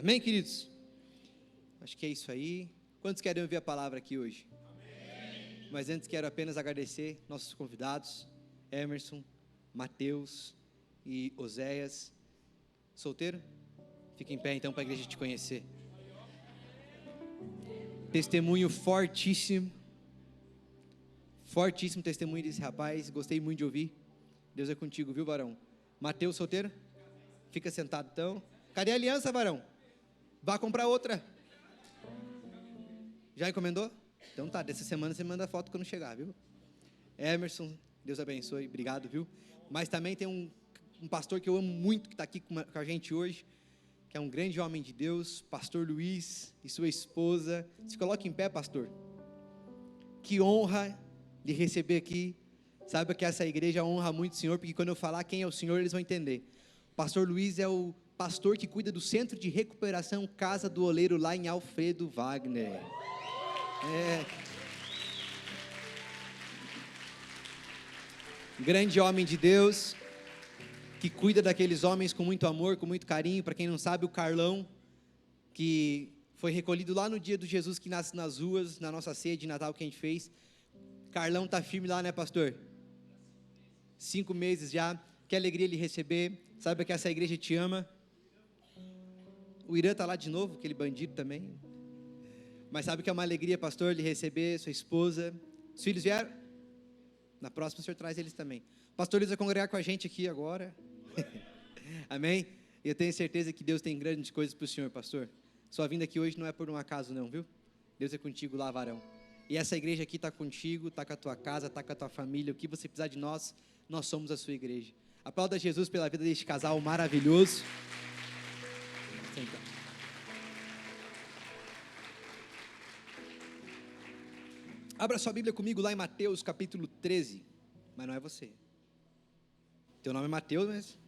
Amém, queridos? Acho que é isso aí. Quantos querem ouvir a palavra aqui hoje? Amém. Mas antes quero apenas agradecer nossos convidados, Emerson, Mateus e Oséias. Solteiro? Fica em pé então para a igreja te conhecer. Testemunho fortíssimo. Fortíssimo testemunho desse rapaz. Gostei muito de ouvir. Deus é contigo, viu, varão? Mateus, solteiro? Fica sentado então. Cadê a aliança, varão? Vá comprar outra. Já encomendou? Então tá, dessa semana você manda foto quando chegar, viu? Emerson, Deus abençoe, obrigado, viu? Mas também tem um pastor que eu amo muito, que está aqui com a gente hoje, que é um grande homem de Deus, pastor Luiz e sua esposa. Se coloque em pé, pastor. Que honra lhe receber aqui. Saiba que essa igreja honra muito o Senhor, porque quando eu falar quem é o Senhor, eles vão entender. O pastor Luiz é o pastor que cuida do Centro de Recuperação Casa do Oleiro, lá em Alfredo Wagner. Grande homem de Deus, que cuida daqueles homens com muito amor, com muito carinho. Para quem não sabe, o Carlão, que foi recolhido lá no dia do Jesus que nasce nas ruas, na nossa ceia de Natal que a gente fez. Carlão está firme lá, né, pastor? 5 meses já. Que alegria ele receber. Saiba que essa igreja te ama. O Irã está lá de novo, aquele bandido também. Mas sabe que é uma alegria, pastor, lhe receber, sua esposa. Os filhos vieram? Na próxima o senhor traz eles também. Pastor Luiz vai congregar com a gente aqui agora. Amém? E eu tenho certeza que Deus tem grandes coisas para o senhor, pastor. Sua vinda aqui hoje não é por um acaso não, viu? Deus é contigo lá, varão. E essa igreja aqui está contigo, está com a tua casa, está com a tua família. O que você precisar de nós, nós somos a sua igreja. Aplauda Jesus pela vida deste casal maravilhoso. Senta. Abra sua Bíblia comigo lá em Mateus capítulo 13. Mas não é você. Teu nome é Mateus, mas...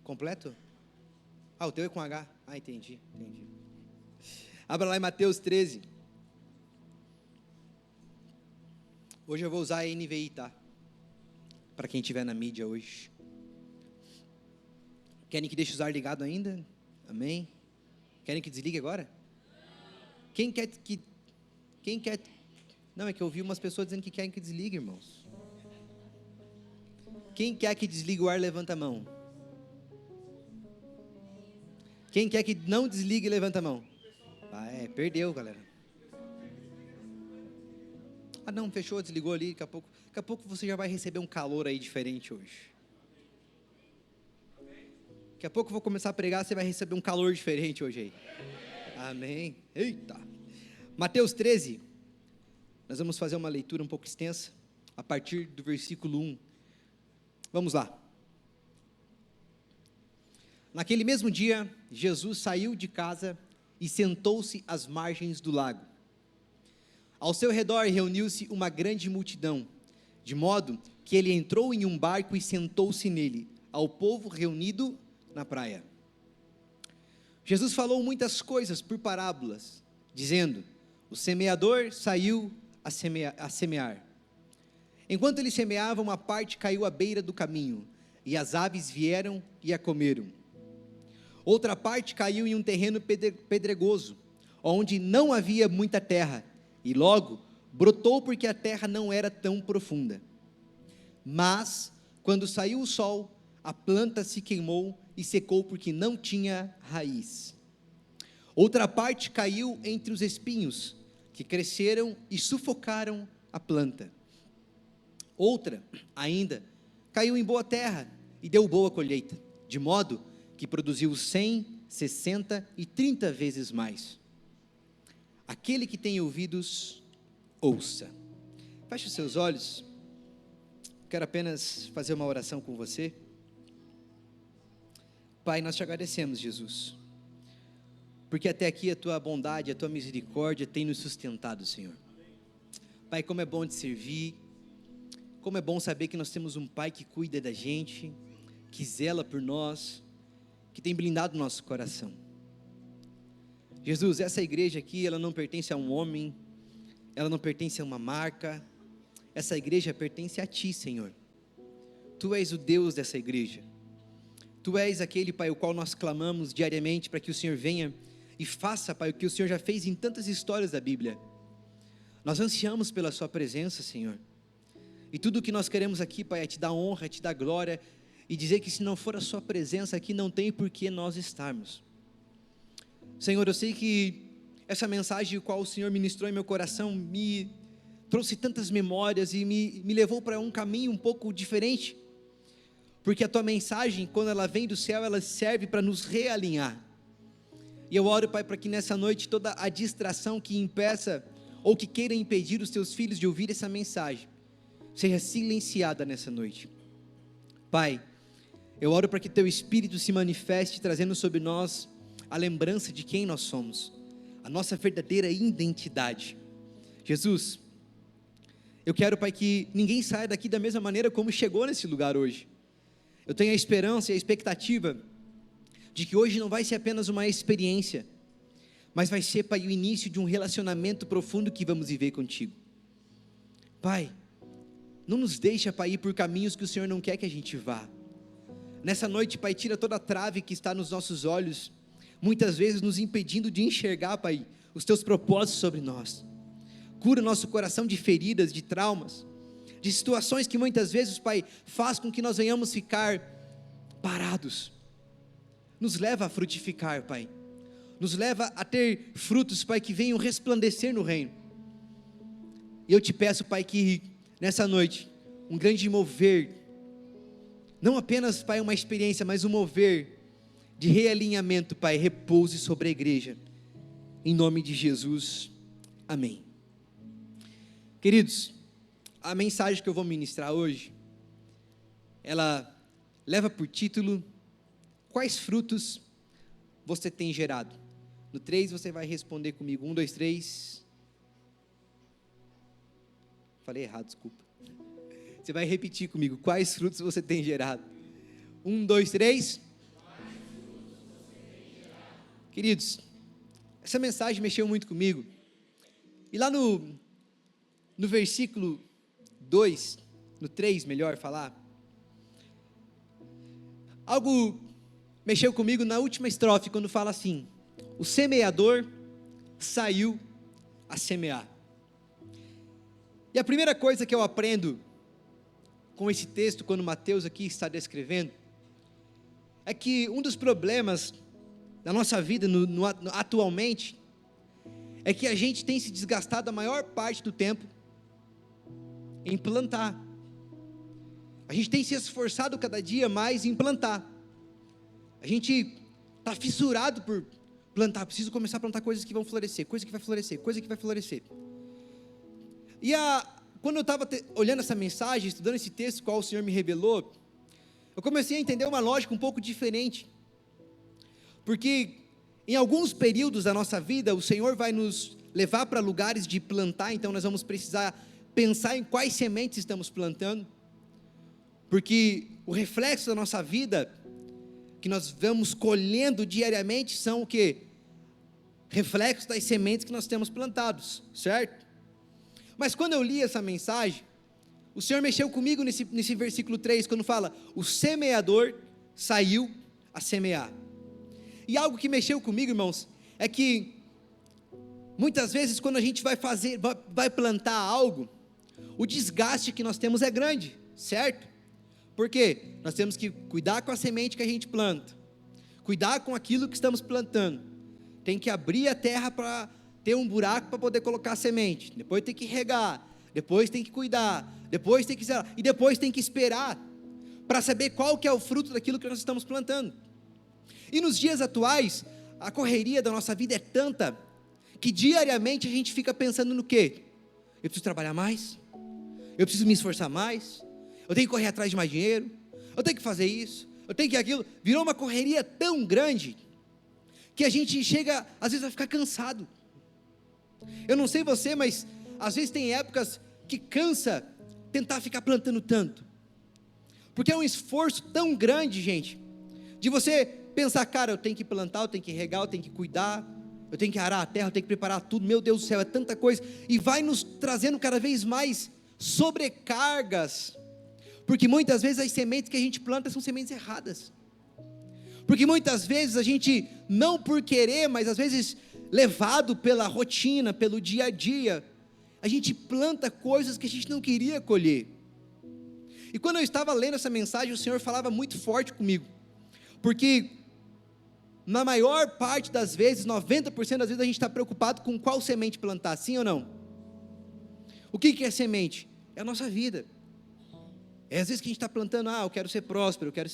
Completo? Ah, o teu é com H. Ah, entendi. Abra lá em Mateus 13. Hoje eu vou usar a NVI, tá? Para quem estiver na mídia hoje. Querem que deixe o usar ligado ainda? Amém? Querem que desligue agora? Quem quer... Não, é que eu ouvi umas pessoas dizendo que querem que desligue, irmãos. Quem quer que desligue o ar, levanta a mão. Quem quer que não desligue, levanta a mão. Perdeu, galera. Ah, não, fechou, desligou ali, daqui a pouco você já vai receber um calor aí diferente hoje. Daqui a pouco eu vou começar a pregar, você vai receber um calor diferente hoje aí. Amém. Eita. Mateus 13, nós vamos fazer uma leitura um pouco extensa, a partir do versículo 1. Vamos lá. Naquele mesmo dia, Jesus saiu de casa e sentou-se às margens do lago. Ao seu redor reuniu-se uma grande multidão, de modo que ele entrou em um barco e sentou-se nele, ao povo reunido na praia. Jesus falou muitas coisas por parábolas, dizendo: o semeador saiu a semear. Enquanto ele semeava, uma parte caiu à beira do caminho, e as aves vieram e a comeram. Outra parte caiu em um terreno pedregoso, onde não havia muita terra, e logo brotou porque a terra não era tão profunda. Mas, quando saiu o sol, a planta se queimou e secou porque não tinha raiz. Outra parte caiu entre os espinhos, que cresceram e sufocaram a planta. Outra, ainda, caiu em boa terra e deu boa colheita, de modo que produziu 100, 60 e 30 vezes mais. Aquele que tem ouvidos, ouça. Feche os seus olhos. Quero apenas fazer uma oração com você. Pai, nós te agradecemos, Jesus, porque até aqui a tua bondade, a tua misericórdia tem nos sustentado, Senhor. Pai, como é bom te servir, como é bom saber que nós temos um Pai que cuida da gente, que zela por nós, que tem blindado o nosso coração. Jesus, essa igreja aqui, ela não pertence a um homem, ela não pertence a uma marca, essa igreja pertence a Ti, Senhor. Tu és o Deus dessa igreja. Tu és aquele, Pai, o qual nós clamamos diariamente para que o Senhor venha e faça, Pai, o que o Senhor já fez em tantas histórias da Bíblia. Nós ansiamos pela sua presença, Senhor. E tudo o que nós queremos aqui, Pai, é te dar honra, é te dar glória e dizer que se não for a sua presença aqui, não tem por que nós estarmos. Senhor, eu sei que essa mensagem, a qual o Senhor ministrou em meu coração, me trouxe tantas memórias e me levou para um caminho um pouco diferente, porque a tua mensagem, quando ela vem do céu, ela serve para nos realinhar. E eu oro, Pai, para que nessa noite toda a distração que impeça ou que queira impedir os teus filhos de ouvir essa mensagem seja silenciada nessa noite. Pai, eu oro para que teu Espírito se manifeste, trazendo sobre nós a lembrança de quem nós somos, a nossa verdadeira identidade. Jesus, eu quero, Pai, que ninguém saia daqui da mesma maneira como chegou nesse lugar hoje. Eu tenho a esperança e a expectativa de que hoje não vai ser apenas uma experiência, mas vai ser, Pai, o início de um relacionamento profundo que vamos viver contigo. Pai, não nos deixa, Pai, ir por caminhos que o Senhor não quer que a gente vá. Nessa noite, Pai, tira toda a trave que está nos nossos olhos, muitas vezes nos impedindo de enxergar, Pai, os teus propósitos sobre nós. Cura nosso coração de feridas, de traumas, de situações que muitas vezes, Pai, faz com que nós venhamos ficar parados. Nos leva a frutificar, Pai. Nos leva a ter frutos, Pai, que venham resplandecer no reino. E eu te peço, Pai, que nessa noite, um grande mover, não apenas, Pai, uma experiência, mas um mover de realinhamento, Pai, repouse sobre a igreja, em nome de Jesus, amém. Queridos, a mensagem que eu vou ministrar hoje, ela leva por título, quais frutos você tem gerado? No 3 você vai responder comigo, 1, 2, 3, falei errado, desculpa, você vai repetir comigo, quais frutos você tem gerado? 1, 2, 3, queridos, essa mensagem mexeu muito comigo, e lá no versículo 2, no 3, melhor falar, algo mexeu comigo na última estrofe, quando fala assim, o semeador saiu a semear. E a primeira coisa que eu aprendo com esse texto, quando Mateus aqui está descrevendo, é que um dos problemas da nossa vida atualmente, é que a gente tem se desgastado a maior parte do tempo em plantar. A gente tem se esforçado cada dia mais em plantar. A gente está fissurado por plantar, preciso começar a plantar coisas que vão florescer, coisa que vai florescer, coisa que vai florescer. E quando eu estava olhando essa mensagem, estudando esse texto, qual o Senhor me revelou, eu comecei a entender uma lógica um pouco diferente, porque em alguns períodos da nossa vida, o Senhor vai nos levar para lugares de plantar, então nós vamos precisar pensar em quais sementes estamos plantando, porque o reflexo da nossa vida, que nós vamos colhendo diariamente, são o quê? Reflexos das sementes que nós temos plantados, certo? Mas quando eu li essa mensagem, o Senhor mexeu comigo nesse versículo 3, quando fala, o semeador saiu a semear. E algo que mexeu comigo, irmãos, é que muitas vezes quando a gente vai plantar algo, o desgaste que nós temos é grande, certo? Porque nós temos que cuidar com a semente que a gente planta, cuidar com aquilo que estamos plantando, tem que abrir a terra para ter um buraco para poder colocar a semente, depois tem que regar, depois tem que cuidar, depois tem que zerar, e depois tem que esperar, para saber qual que é o fruto daquilo que nós estamos plantando. E nos dias atuais, a correria da nossa vida é tanta, que diariamente a gente fica pensando no quê? Eu preciso trabalhar mais, eu preciso me esforçar mais, eu tenho que correr atrás de mais dinheiro, eu tenho que fazer isso, eu tenho que aquilo, virou uma correria tão grande, que a gente chega, às vezes vai ficar cansado. Eu não sei você, mas às vezes tem épocas que cansa tentar ficar plantando tanto, porque é um esforço tão grande, gente, de você pensar, cara, eu tenho que plantar, eu tenho que regar, eu tenho que cuidar, eu tenho que arar a terra, eu tenho que preparar tudo, meu Deus do céu, é tanta coisa, e vai nos trazendo cada vez mais sobrecargas, porque muitas vezes as sementes que a gente planta são sementes erradas, Porque muitas vezes a gente, não por querer, mas às vezes levado pela rotina, pelo dia a dia, a gente planta coisas que a gente não queria colher. E quando eu estava lendo essa mensagem, o Senhor falava muito forte comigo, porque na maior parte das vezes, 90% das vezes, a gente está preocupado com qual semente plantar, sim ou não? O que é semente? É a nossa vida. É às vezes que a gente está plantando, eu quero ser próspero, eu quero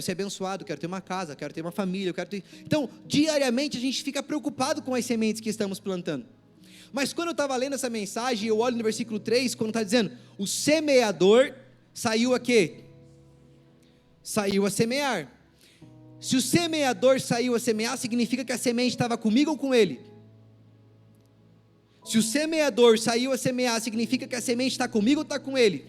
ser abençoado, eu quero ter uma casa, eu quero ter uma família, eu quero ter... Então, diariamente a gente fica preocupado com as sementes que estamos plantando. Mas quando eu estava lendo essa mensagem, eu olho no versículo 3, quando está dizendo, o semeador saiu a quê? Saiu a semear. Se o semeador saiu a semear, significa que a semente estava comigo ou com ele? Se o semeador saiu a semear, significa que a semente está comigo ou está com ele?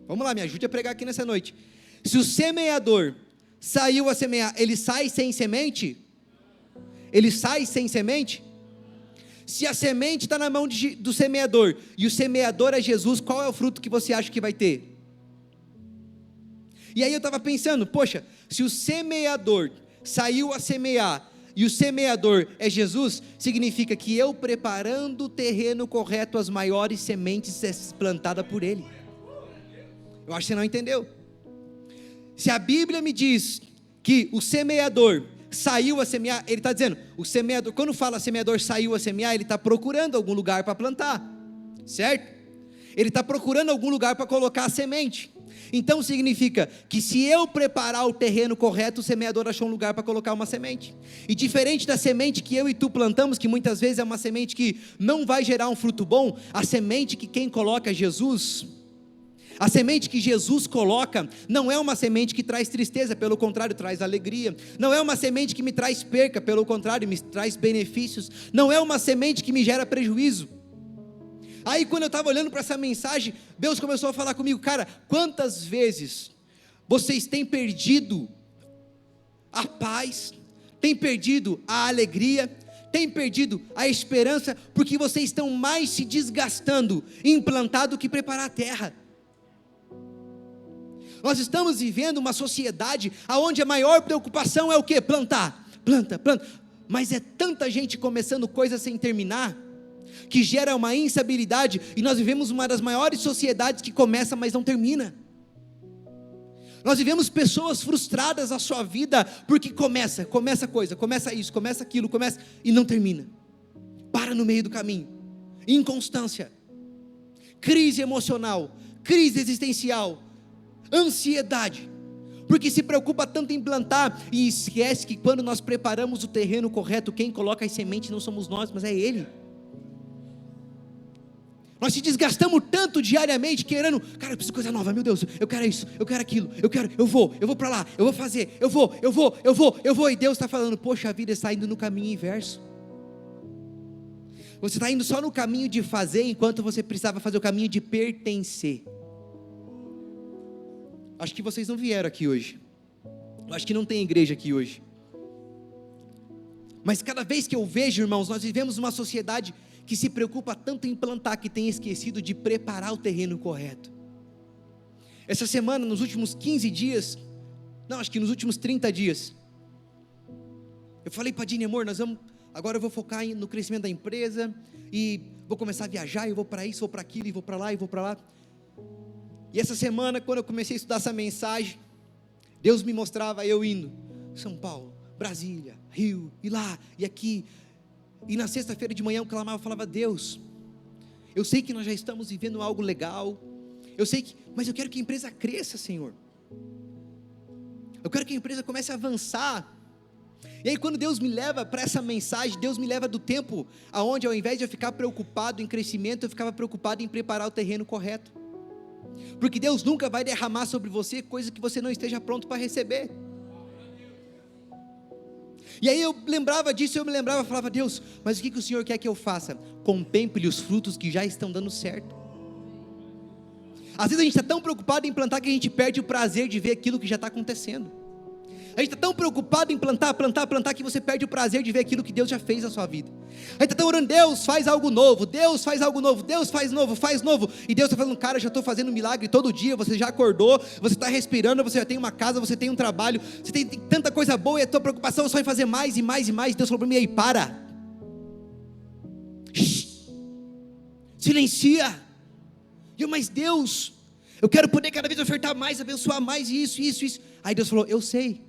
Vamos lá, me ajude a pregar aqui nessa noite. Se o semeador saiu a semear, ele sai sem semente? Ele sai sem semente? Se a semente está na mão do semeador, e o semeador é Jesus, qual é o fruto que você acha que vai ter? E aí eu estava pensando, poxa, se o semeador saiu a semear, e o semeador é Jesus, significa que eu preparando o terreno correto, as maiores sementes é plantada por ele. Eu acho que você não entendeu. Se a Bíblia me diz que o semeador saiu a semear, ele está dizendo, o semeador, quando fala semeador saiu a semear, ele está procurando algum lugar para plantar, certo? Ele está procurando algum lugar para colocar a semente. Então significa que se eu preparar o terreno correto, o semeador achou um lugar para colocar uma semente. E diferente da semente que eu e tu plantamos, que muitas vezes é uma semente que não vai gerar um fruto bom, a semente que quem coloca é Jesus. A semente que Jesus coloca não é uma semente que traz tristeza, pelo contrário, traz alegria. Não é uma semente que me traz perca, pelo contrário, me traz benefícios. Não é uma semente que me gera prejuízo. Aí quando eu estava olhando para essa mensagem, Deus começou a falar comigo, cara, quantas vezes vocês têm perdido a paz, têm perdido a alegria, têm perdido a esperança, porque vocês estão mais se desgastando em plantar do que preparar a terra. Nós estamos vivendo uma sociedade onde a maior preocupação é o quê? Plantar, planta, mas é tanta gente começando coisas sem terminar, que gera uma instabilidade, e nós vivemos uma das maiores sociedades que começa, mas não termina. Nós vivemos pessoas frustradas na sua vida, porque começa coisa, começa isso, começa aquilo, começa, e não termina, para no meio do caminho, inconstância, crise emocional, crise existencial, ansiedade, porque se preocupa tanto em plantar, e esquece que quando nós preparamos o terreno correto, quem coloca as sementes não somos nós, mas é Ele. Nós se desgastamos tanto diariamente, querendo, cara, eu preciso de coisa nova, meu Deus, eu quero isso, eu quero aquilo, eu vou para lá, eu vou fazer, eu vou, e Deus está falando, poxa, a vida está indo no caminho inverso. Você está indo só no caminho de fazer, enquanto você precisava fazer o caminho de pertencer. Acho que vocês não vieram aqui hoje, acho que não tem igreja aqui hoje, mas cada vez que eu vejo, irmãos, nós vivemos uma sociedade que se preocupa tanto em plantar, que tem esquecido de preparar o terreno correto. Essa semana, nos últimos 15 dias, não, acho que nos últimos 30 dias, eu falei para a Dini, amor, agora eu vou focar no crescimento da empresa, e vou começar a viajar, eu vou para isso, vou para aquilo, e vou para lá, e vou para lá. E essa semana, quando eu comecei a estudar essa mensagem, Deus me mostrava eu indo, São Paulo, Brasília, Rio, e lá, e aqui, e na sexta-feira de manhã eu clamava, falava, Deus, eu sei que nós já estamos vivendo algo legal, mas eu quero que a empresa cresça, Senhor, eu quero que a empresa comece a avançar. E aí quando Deus me leva para essa mensagem, Deus me leva do tempo, aonde ao invés de eu ficar preocupado em crescimento, eu ficava preocupado em preparar o terreno correto, porque Deus nunca vai derramar sobre você coisa que você não esteja pronto para receber. E aí eu lembrava disso, falava, Deus, mas o que o Senhor quer que eu faça? Contemple os frutos que já estão dando certo. Às vezes a gente está tão preocupado em plantar que a gente perde o prazer de ver aquilo que já está acontecendo. A gente está tão preocupado em plantar, que você perde o prazer de ver aquilo que Deus já fez na sua vida. A gente está tão orando, Deus faz algo novo, Deus faz algo novo, Deus faz novo. E Deus está falando, cara, eu já estou fazendo um milagre todo dia, você já acordou, você está respirando, você já tem uma casa, você tem um trabalho, você tem tanta coisa boa, e a tua preocupação é só em fazer mais e mais e mais. Deus falou para mim, aí, para. Silencia. E eu, mas Deus, eu quero poder cada vez ofertar mais, abençoar mais, isso. Aí Deus falou, eu sei,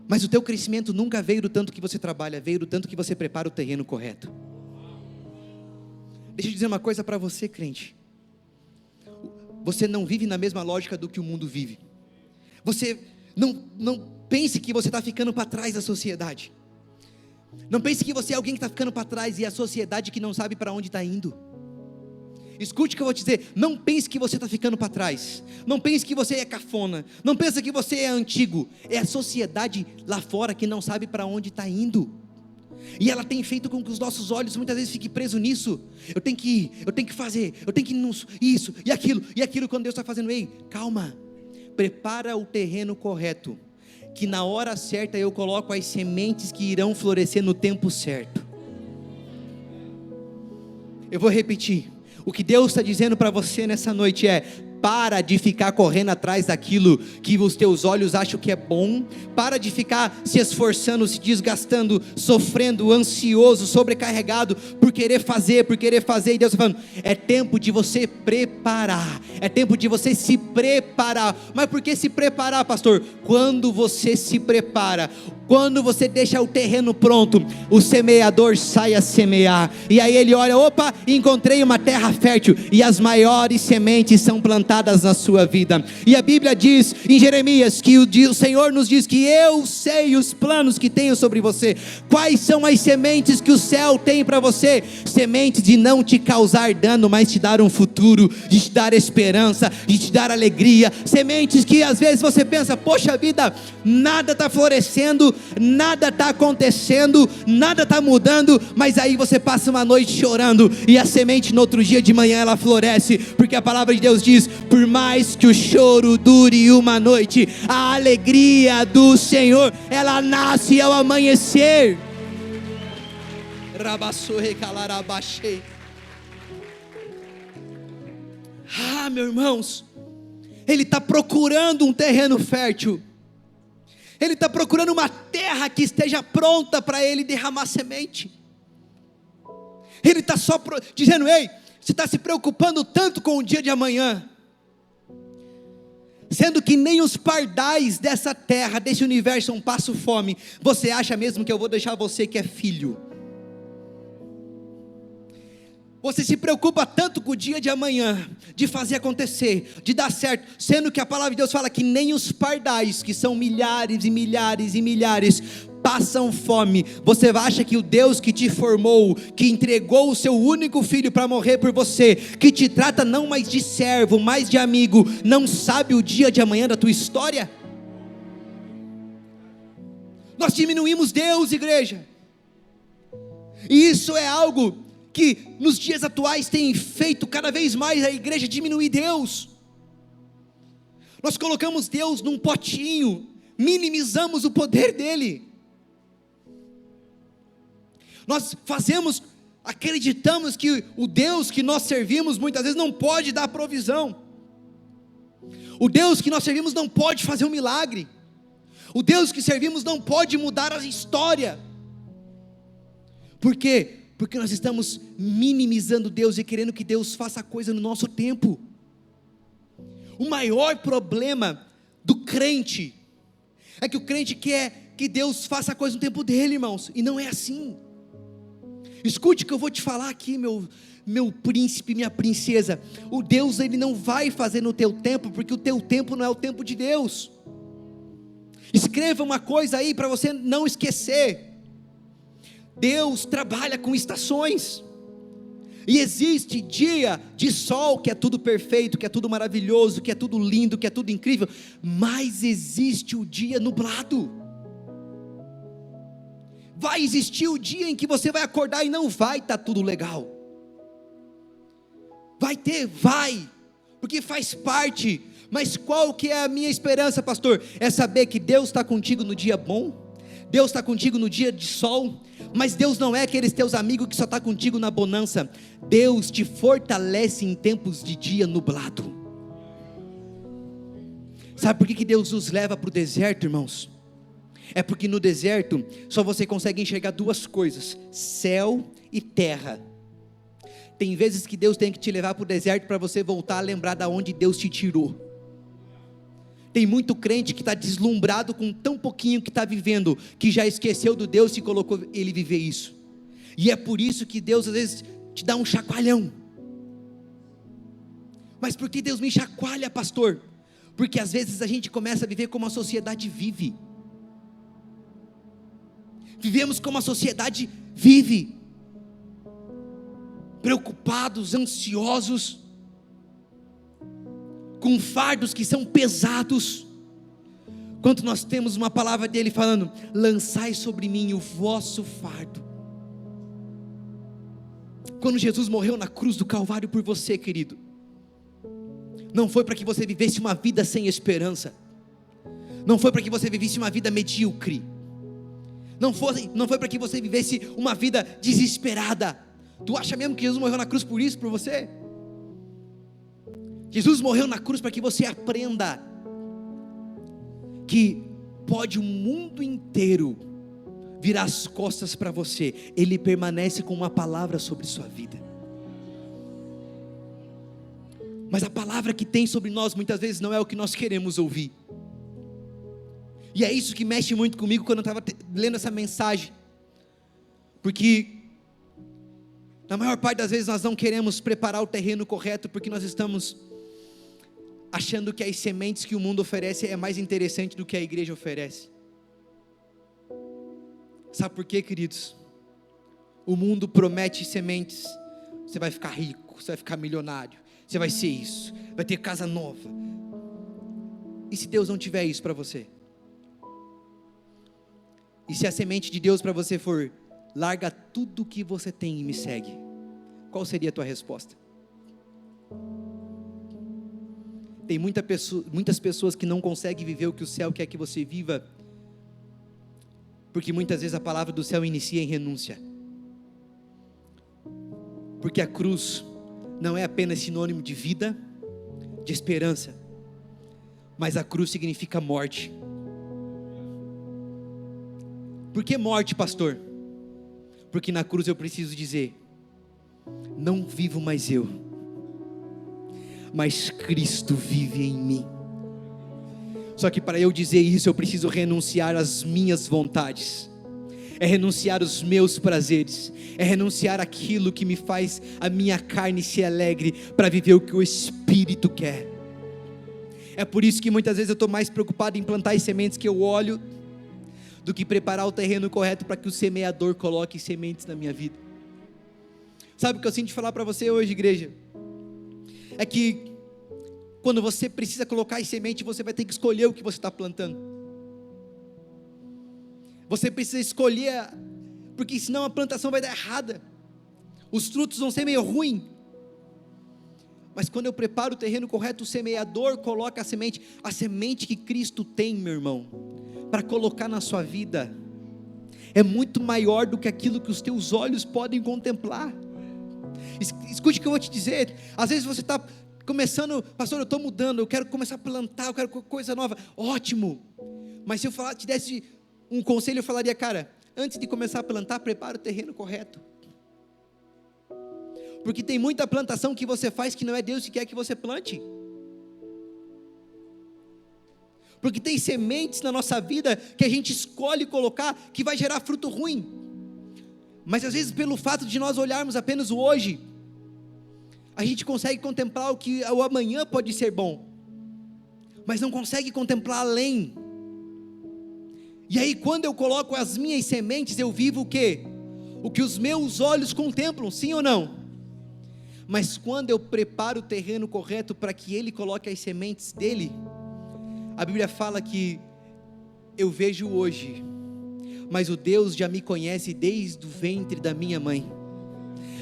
mas o teu crescimento nunca veio do tanto que você trabalha, veio do tanto que você prepara o terreno correto. Deixa eu dizer uma coisa para você, crente. Você não vive na mesma lógica do que o mundo vive. Você não pense que você está ficando para trás da sociedade. Não pense que você é alguém que está ficando para trás e é a sociedade que não sabe para onde está indo. Escute o que eu vou te dizer, não pense que você está ficando para trás, não pense que você é cafona, não pense que você é antigo, é a sociedade lá fora que não sabe para onde está indo, e ela tem feito com que os nossos olhos muitas vezes fiquem presos nisso. Eu tenho que ir, eu tenho que fazer, eu tenho que ir isso e aquilo, quando Deus está fazendo, ei, calma, prepara o terreno correto, que na hora certa eu coloco as sementes que irão florescer no tempo certo. Eu vou repetir. O que Deus está dizendo para você nessa noite é: para de ficar correndo atrás daquilo que os teus olhos acham que é bom, para de ficar se esforçando, se desgastando, sofrendo, ansioso, sobrecarregado, por querer fazer, e Deus está falando, é tempo de você preparar, é tempo de você se preparar. Mas por que se preparar, pastor? Quando você se prepara, quando você deixa o terreno pronto, o semeador sai a semear, e aí ele olha, opa, encontrei uma terra fértil, e as maiores sementes são plantadas na sua vida. E a Bíblia diz em Jeremias, que o Senhor nos diz que eu sei os planos que tenho sobre você. Quais são as sementes que o céu tem para você? Sementes de não te causar dano, mas te dar um futuro, de te dar esperança, de te dar alegria. Sementes que às vezes você pensa, poxa vida, nada está florescendo, nada está acontecendo, nada está mudando, mas aí você passa uma noite chorando, e a semente no outro dia de manhã ela floresce, porque a palavra de Deus diz, por mais que o choro dure uma noite, a alegria do Senhor, ela nasce ao amanhecer. Meus irmãos, ele está procurando um terreno fértil, ele está procurando uma terra que esteja pronta para ele derramar semente. Ele está só dizendo, ei, você está se preocupando tanto com o dia de amanhã, sendo que nem os pardais dessa terra, desse universo, não passam fome. Você acha mesmo que eu vou deixar você que é filho? Você se preocupa tanto com o dia de amanhã, de fazer acontecer, de dar certo, sendo que a palavra de Deus fala que nem os pardais, que são milhares e milhares e milhares, passam fome. Você acha que o Deus que te formou, que entregou o seu único filho para morrer por você, que te trata não mais de servo, mais de amigo, não sabe o dia de amanhã da tua história? Nós diminuímos Deus, igreja, e isso é algo que nos dias atuais tem feito cada vez mais a igreja diminuir Deus. Nós colocamos Deus num potinho, minimizamos o poder dele. Nós acreditamos que o Deus que nós servimos muitas vezes não pode dar provisão. O Deus que nós servimos não pode fazer um milagre. O Deus que servimos não pode mudar a história. Por quê? Porque nós estamos minimizando Deus e querendo que Deus faça coisa no nosso tempo. O maior problema do crente é que o crente quer que Deus faça coisa no tempo dele, irmãos, e não é assim. Escute o que eu vou te falar aqui, meu príncipe, minha princesa. O Deus, ele não vai fazer no teu tempo, porque o teu tempo não é o tempo de Deus. Escreva uma coisa aí para você não esquecer. Deus trabalha com estações, e existe dia de sol, que é tudo perfeito, que é tudo maravilhoso, que é tudo lindo, que é tudo incrível, mas existe o dia nublado. Vai existir o dia em que você vai acordar e não vai estar tudo legal. Vai, porque faz parte. Mas qual que é a minha esperança, pastor? É saber que Deus está contigo no dia bom, Deus está contigo no dia de sol, mas Deus não é aqueles teus amigos que só está contigo na bonança. Deus te fortalece em tempos de dia nublado. Sabe por que Deus nos leva para o deserto, irmãos? É porque no deserto só você consegue enxergar duas coisas: céu e terra. Tem vezes que Deus tem que te levar para o deserto para você voltar a lembrar de onde Deus te tirou. Tem muito crente que está deslumbrado com tão pouquinho que está vivendo, que já esqueceu do Deus que colocou ele viver isso. E é por isso que Deus às vezes te dá um chacoalhão. Mas por que Deus me chacoalha, pastor? Porque às vezes a gente começa a viver como a sociedade vive. Vivemos como a sociedade vive, preocupados, ansiosos, com fardos que são pesados, quanto nós temos uma palavra dele falando: lançai sobre mim o vosso fardo. Quando Jesus morreu na cruz do Calvário por você, querido, não foi para que você vivesse uma vida sem esperança, não foi para que você vivesse uma vida medíocre, não foi para que você vivesse uma vida desesperada. Tu acha mesmo que Jesus morreu na cruz por isso, por você? Jesus morreu na cruz para que você aprenda que pode o mundo inteiro virar as costas para você, Ele permanece com uma palavra sobre sua vida. Mas a palavra que tem sobre nós muitas vezes não é o que nós queremos ouvir. E é isso que mexe muito comigo quando eu estava lendo essa mensagem, porque na maior parte das vezes nós não queremos preparar o terreno correto, porque nós estamos achando que as sementes que o mundo oferece é mais interessante do que a igreja oferece. Sabe por quê, queridos? O mundo promete sementes: você vai ficar rico, você vai ficar milionário, você vai ser isso, vai ter casa nova. E se Deus não tiver isso para você? E se a semente de Deus para você for: larga tudo o que você tem e me segue? Qual seria a tua resposta? Tem muitas pessoas que não conseguem viver o que o céu quer que você viva, porque muitas vezes a palavra do céu inicia em renúncia. Porque a cruz não é apenas sinônimo de vida, de esperança, mas a cruz significa morte. Por que morte, pastor? Porque na cruz eu preciso dizer: não vivo mais eu, mas Cristo vive em mim. Só que para eu dizer isso eu preciso renunciar às minhas vontades, é renunciar aos meus prazeres, é renunciar aquilo que me faz a minha carne ser alegre, para viver o que o Espírito quer. É por isso que muitas vezes eu estou mais preocupado em plantar as sementes que eu olho, do que preparar o terreno correto para que o semeador coloque sementes na minha vida. Sabe o que eu sinto de falar para você hoje, igreja? É que quando você precisa colocar as sementes, você vai ter que escolher o que você está plantando. Você precisa escolher, porque senão a plantação vai dar errada, os frutos vão ser meio ruins. Mas quando eu preparo o terreno correto, o semeador coloca a semente que Cristo tem, meu irmão, para colocar na sua vida, é muito maior do que aquilo que os teus olhos podem contemplar. Escute o que eu vou te dizer. Às vezes você está começando: pastor, eu estou mudando, eu quero começar a plantar, eu quero coisa nova. Ótimo, mas se eu te desse um conselho, eu falaria: cara, antes de começar a plantar, prepara o terreno correto, porque tem muita plantação que você faz que não é Deus que quer que você plante. Porque tem sementes na nossa vida que a gente escolhe colocar, que vai gerar fruto ruim. Mas às vezes, pelo fato de nós olharmos apenas o hoje, a gente consegue contemplar o que o amanhã pode ser bom, mas não consegue contemplar além. E aí quando eu coloco as minhas sementes, eu vivo o quê? O que os meus olhos contemplam, sim ou não? Mas quando eu preparo o terreno correto para que Ele coloque as sementes dEle, a Bíblia fala que eu vejo hoje, mas o Deus já me conhece desde o ventre da minha mãe.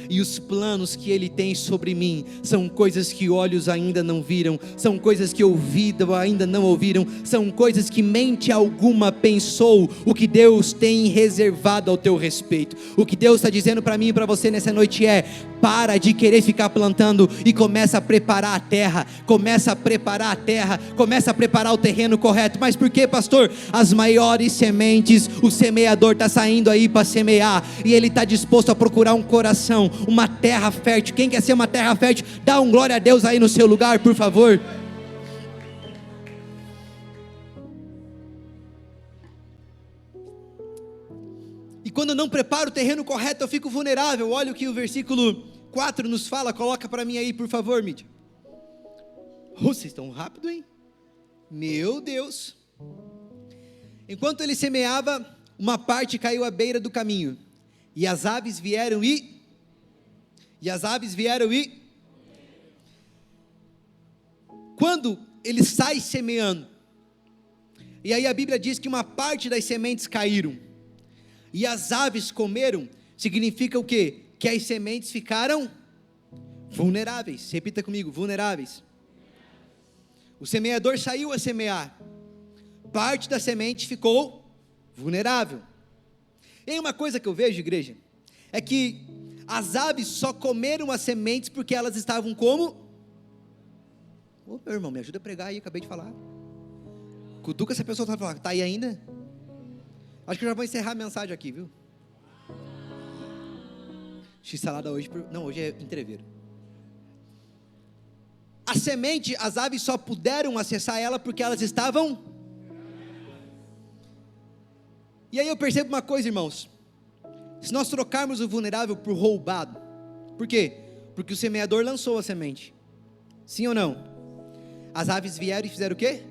e os planos que Ele tem sobre mim são coisas que olhos ainda não viram, são coisas que ouvido ainda não ouviram, são coisas que mente alguma pensou. O que Deus tem reservado ao teu respeito, o que Deus está dizendo para mim e para você nessa noite é: para de querer ficar plantando e começa a preparar a terra, começa a preparar a terra, começa a preparar o terreno correto. Mas por quê, pastor? As maiores sementes, o semeador está saindo aí para semear, e ele está disposto a procurar um coração, uma terra fértil. Quem quer ser uma terra fértil, dá um glória a Deus aí no seu lugar, por favor. E quando eu não preparo o terreno correto, eu fico vulnerável. Olha o que o versículo 4 nos fala, coloca para mim aí, por favor, mídia. Vocês estão rápido, hein? Meu Deus. Enquanto ele semeava, uma parte caiu à beira do caminho, e as aves vieram quando ele sai semeando, e aí a Bíblia diz que uma parte das sementes caíram, e as aves comeram, significa o quê? Que as sementes ficaram vulneráveis. Repita comigo: vulneráveis. O semeador saiu a semear, parte da semente ficou vulnerável. E aí uma coisa que eu vejo, igreja, é que as aves só comeram as sementes porque elas estavam como? Ô meu irmão, me ajuda a pregar aí, acabei de falar. Cutuca essa pessoa, tá aí ainda? Acho que eu já vou encerrar a mensagem aqui, viu? X-salada hoje, não, hoje é entreveiro. A semente, as aves só puderam acessar ela porque elas estavam. E aí eu percebo uma coisa, irmãos, se nós trocarmos o vulnerável por roubado, por quê? Porque o semeador lançou a semente, sim ou não? As aves vieram e fizeram o quê?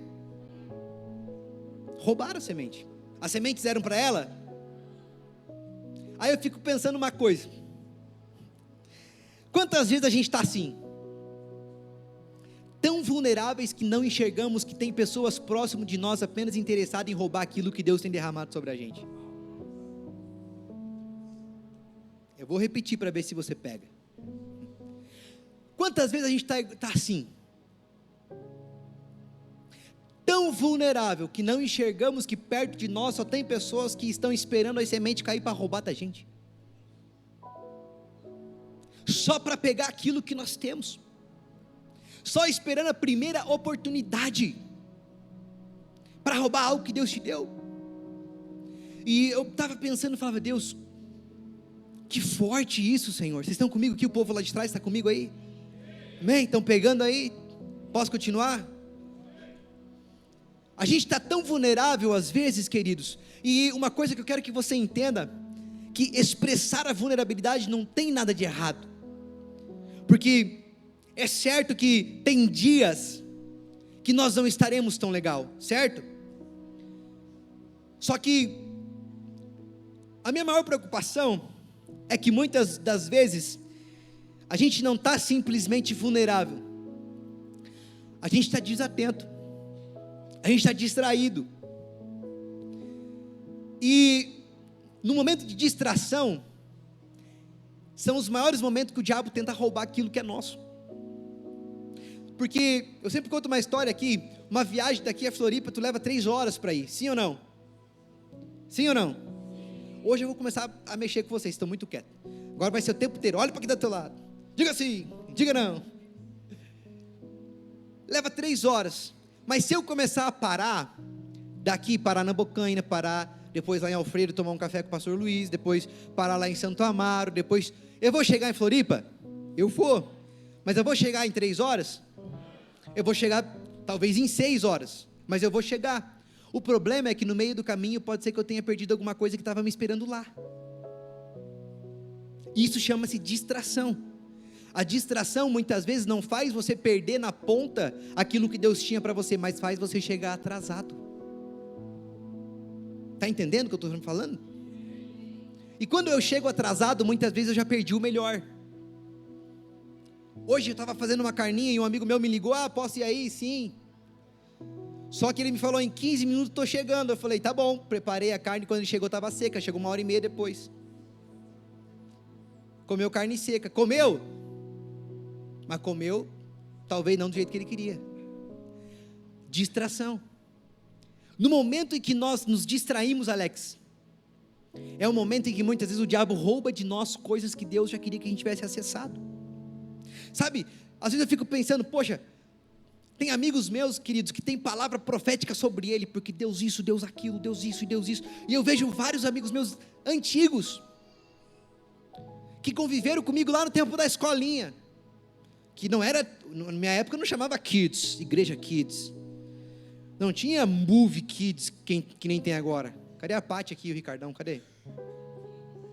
Roubaram a semente. As sementes eram para ela. Aí eu fico pensando uma coisa: quantas vezes a gente está assim, tão vulneráveis que não enxergamos que tem pessoas próximas de nós apenas interessadas em roubar aquilo que Deus tem derramado sobre a gente? Eu vou repetir para ver se você pega. Quantas vezes a gente está assim, tão vulnerável que não enxergamos que perto de nós só tem pessoas que estão esperando a semente cair para roubar da gente, só para pegar aquilo que nós temos, só esperando a primeira oportunidade para roubar algo que Deus te deu. E eu estava pensando, falava: Deus, que forte isso, Senhor. Vocês estão comigo aqui? O povo lá de trás está comigo aí? Amém? Estão pegando aí? Posso continuar? A gente está tão vulnerável às vezes, queridos, e uma coisa que eu quero que você entenda, que expressar a vulnerabilidade não tem nada de errado, porque é certo que tem dias que nós não estaremos tão legal, certo? Só que a minha maior preocupação é que muitas das vezes a gente não está simplesmente vulnerável, a gente está desatento, a gente está distraído, e no momento de distração, são os maiores momentos que o diabo tenta roubar aquilo que é nosso. Porque eu sempre conto uma história aqui, uma viagem daqui a Floripa, tu leva 3 horas para ir, sim ou não? Sim ou não? Hoje eu vou começar a mexer com vocês, estão muito quietos. Agora vai ser o tempo inteiro, olha para aqui do teu lado, diga sim, diga não. Leva 3 horas, mas se eu começar a parar, daqui parar na Bocaina, parar depois lá em Alfredo tomar um café com o pastor Luiz, depois parar lá em Santo Amaro, depois eu vou chegar em Floripa? Eu vou, mas eu vou chegar em 3 horas? Eu vou chegar talvez em 6 horas, mas eu vou chegar. O problema é que no meio do caminho pode ser que eu tenha perdido alguma coisa que estava me esperando lá. Isso chama-se distração. A distração muitas vezes não faz você perder na ponta aquilo que Deus tinha para você, mas faz você chegar atrasado. Está entendendo o que eu estou falando? E quando eu chego atrasado, muitas vezes eu já perdi o melhor. Hoje eu estava fazendo uma carninha e um amigo meu me ligou: posso ir aí? Sim. Só que ele me falou: em 15 minutos estou chegando. Eu falei: tá bom. Preparei a carne, quando ele chegou estava seca, chegou 1h30 depois. comeu carne seca. Comeu, mas comeu talvez não do jeito que ele queria. Distração. No momento em que nós nos distraímos, Alex, é o momento em que muitas vezes o diabo rouba de nós coisas que Deus já queria que a gente tivesse acessado. Sabe, às vezes eu fico pensando, poxa, tem amigos meus, queridos, que tem palavra profética sobre ele, porque Deus isso, Deus aquilo, Deus isso e Deus isso. E eu vejo vários amigos meus antigos, que conviveram comigo lá no tempo da escolinha, que não era, na minha época não chamava Kids, Igreja Kids, não tinha Movie Kids, que nem tem agora. Cadê a Paty aqui, o Ricardão, cadê?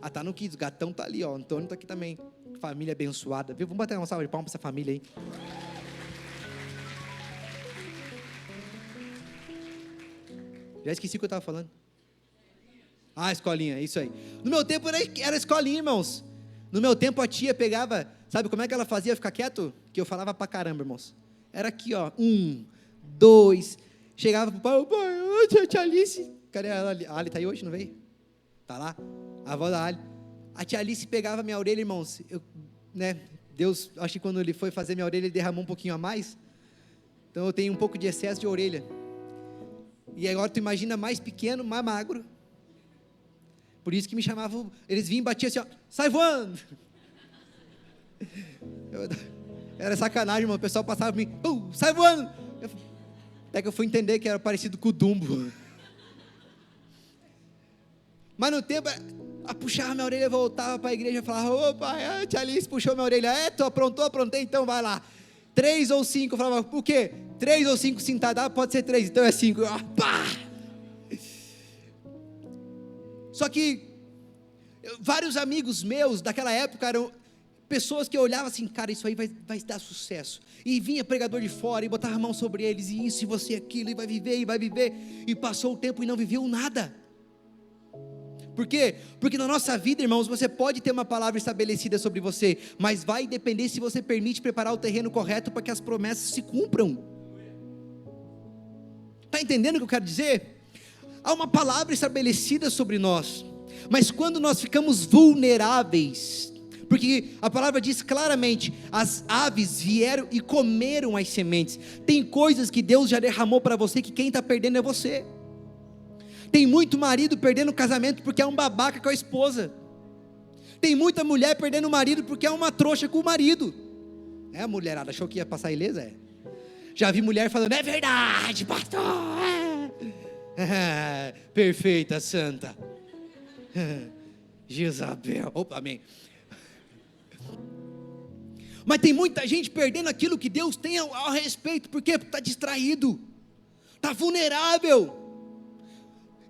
Ah, tá no Kids, o gatão tá ali, ó, o Antônio tá aqui também, família abençoada, viu? Vamos bater uma salva de palmas pra essa família aí. Já esqueci o que eu estava falando. Ah, escolinha, isso aí. No meu tempo era escolinha, irmãos. No meu tempo a tia pegava, sabe como é que ela fazia ficar quieto? Que eu falava pra caramba, irmãos. Era aqui, ó, 1, 2, chegava pro pai, tia Alice. Cadê a Ali? A Ali tá aí hoje, não veio? Tá lá, a avó da Ali. A tia Alice pegava minha orelha, irmãos. Deus, acho que quando ele foi fazer minha orelha, ele derramou um pouquinho a mais. Então eu tenho um pouco de excesso de orelha. E agora tu imagina mais pequeno, mais magro. Por isso que me chamavam, eles vinham e batiam assim, ó, sai voando. Era sacanagem, irmão, o pessoal passava por mim, sai voando. Até que eu fui entender que era parecido com o Dumbo. Mas no tempo, puxava minha orelha, voltava para a igreja e falava, ô pai, a tia Alice puxou minha orelha, tu aprontou, aprontei, então vai lá. 3 ou 5, eu falava, por quê? 3 ou 5 sentadas, pode ser 3, então é 5. Pá! Só que vários amigos meus daquela época eram pessoas que eu olhava assim, cara, isso aí vai dar sucesso. E vinha pregador de fora e botava a mão sobre eles, e isso, e você aquilo, e vai viver. E passou o tempo e não viveu nada. Por quê? Porque na nossa vida, irmãos, você pode ter uma palavra estabelecida sobre você, mas vai depender se você permite preparar o terreno correto para que as promessas se cumpram. Está entendendo o que eu quero dizer? Há uma palavra estabelecida sobre nós, mas quando nós ficamos vulneráveis, porque a palavra diz claramente, as aves vieram e comeram as sementes. Tem coisas que Deus já derramou para você, que quem está perdendo é você. Tem muito marido perdendo o casamento porque é um babaca com a esposa. Tem muita mulher perdendo o marido porque é uma trouxa com o marido. A mulherada achou que ia passar ilesa? Já vi mulher falando, é verdade, pastor. Perfeita, santa. Jezabel. Opa, amém. Mas tem muita gente perdendo aquilo que Deus tem ao respeito. Por quê? Porque está distraído. Está vulnerável.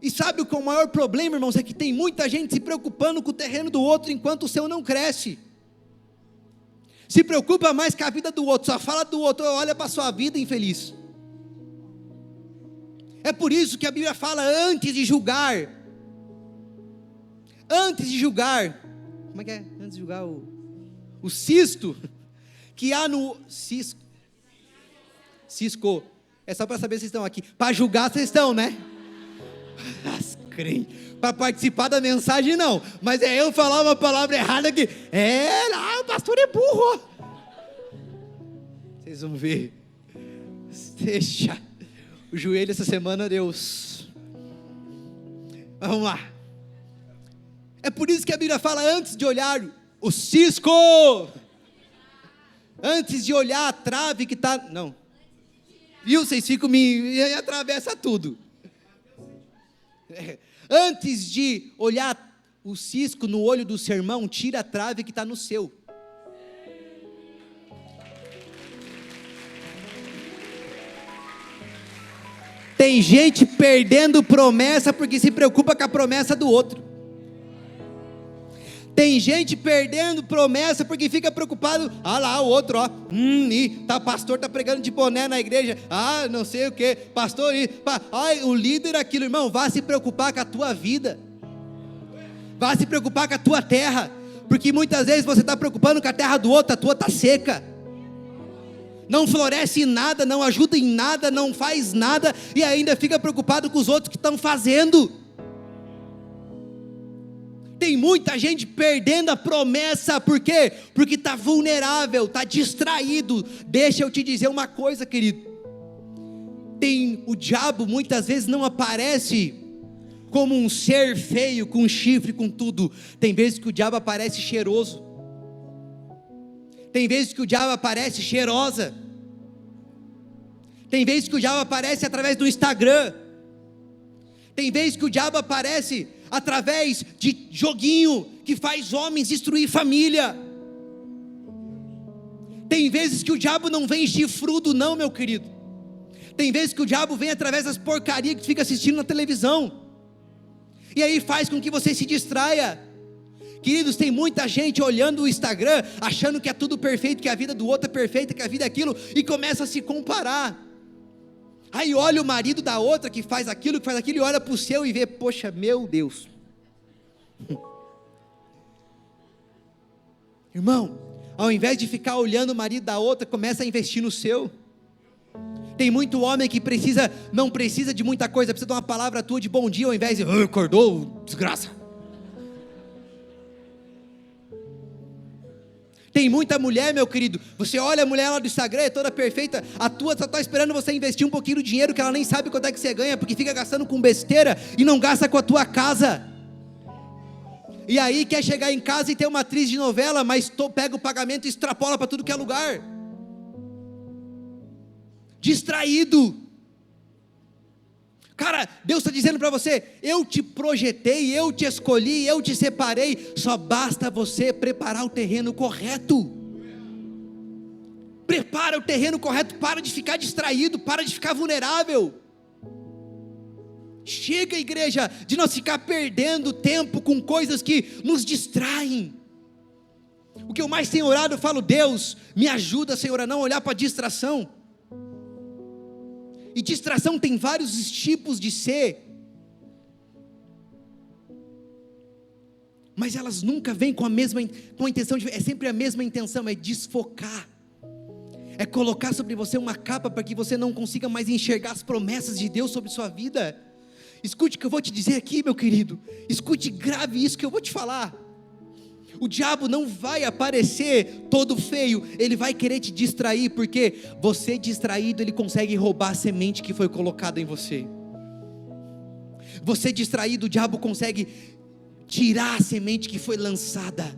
E sabe qual é o maior problema, irmãos? É que tem muita gente se preocupando com o terreno do outro, enquanto o seu não cresce. Se preocupa mais com a vida do outro, só fala do outro, olha para a sua vida, infeliz. É por isso que a Bíblia fala, antes de julgar, como é que é? Antes de julgar o cisto, que há no cisco, é só para saber se vocês estão aqui, para julgar vocês estão, né? As crentes, para participar da mensagem não, mas é eu falar uma palavra errada aqui, lá o pastor é burro, vocês vão ver, deixa, o joelho essa semana, Deus, vamos lá, é por isso que a Bíblia fala, antes de olhar o cisco, antes de olhar a trave que está, não, viu, vocês ficam me atravessa tudo, antes de olhar o cisco no olho do seu irmão, tira a trave que está no seu. Tem gente perdendo promessa porque se preocupa com a promessa do outro. Tem gente perdendo promessa porque fica preocupado, lá o outro, pastor está pregando de boné na igreja, não sei o que, pastor, o líder aquilo, irmão, vá se preocupar com a tua vida, vá se preocupar com a tua terra, porque muitas vezes você está preocupando com a terra do outro, a tua está seca, não floresce em nada, não ajuda em nada, não faz nada, e ainda fica preocupado com os outros que estão fazendo. Tem muita gente perdendo a promessa, por quê? Porque está vulnerável, está distraído. Deixa eu te dizer uma coisa, querido. O diabo muitas vezes não aparece como um ser feio, com chifre, com tudo. Tem vezes que o diabo aparece cheiroso. Tem vezes que o diabo aparece cheirosa. Tem vezes que o diabo aparece através do Instagram. Tem vezes que o diabo aparece através de joguinho que faz homens destruir família. Tem vezes que o diabo não vem chifrudo não, meu querido. Tem vezes que o diabo vem através das porcarias que fica assistindo na televisão. E aí faz com que você se distraia. Queridos, tem muita gente olhando o Instagram, achando que é tudo perfeito, que a vida do outro é perfeita, que a vida é aquilo, e começa a se comparar. Aí olha o marido da outra que faz aquilo, e olha para o seu e vê, poxa, meu Deus. Irmão, ao invés de ficar olhando o marido da outra, começa a investir no seu. Tem muito homem que não precisa de muita coisa, precisa de uma palavra tua de bom dia, ao invés de, acordou, desgraça. Tem muita mulher, meu querido, você olha a mulher lá do Instagram, é toda perfeita, a tua só está esperando você investir um pouquinho do dinheiro, que ela nem sabe quanto é que você ganha, porque fica gastando com besteira, e não gasta com a tua casa. E aí quer chegar em casa e ter uma atriz de novela, mas pega o pagamento e extrapola para tudo que é lugar. Distraído. Cara, Deus está dizendo para você, eu te projetei, eu te escolhi, eu te separei, só basta você preparar o terreno correto. Prepara o terreno correto, para de ficar distraído, para de ficar vulnerável. Chega, igreja, de nós ficar perdendo tempo com coisas que nos distraem. O que eu mais tenho orado, eu falo, Deus, me ajuda, Senhor, a não olhar para a distração. E distração tem vários tipos de ser, mas elas nunca vêm com a intenção é sempre a mesma intenção, é desfocar, é colocar sobre você uma capa para que você não consiga mais enxergar as promessas de Deus sobre sua vida. Escute o que eu vou te dizer aqui, meu querido, escute, grave isso que eu vou te falar. O diabo não vai aparecer todo feio, ele vai querer te distrair, porque você distraído, ele consegue roubar a semente que foi colocada em você. Você distraído, o diabo consegue tirar a semente que foi lançada.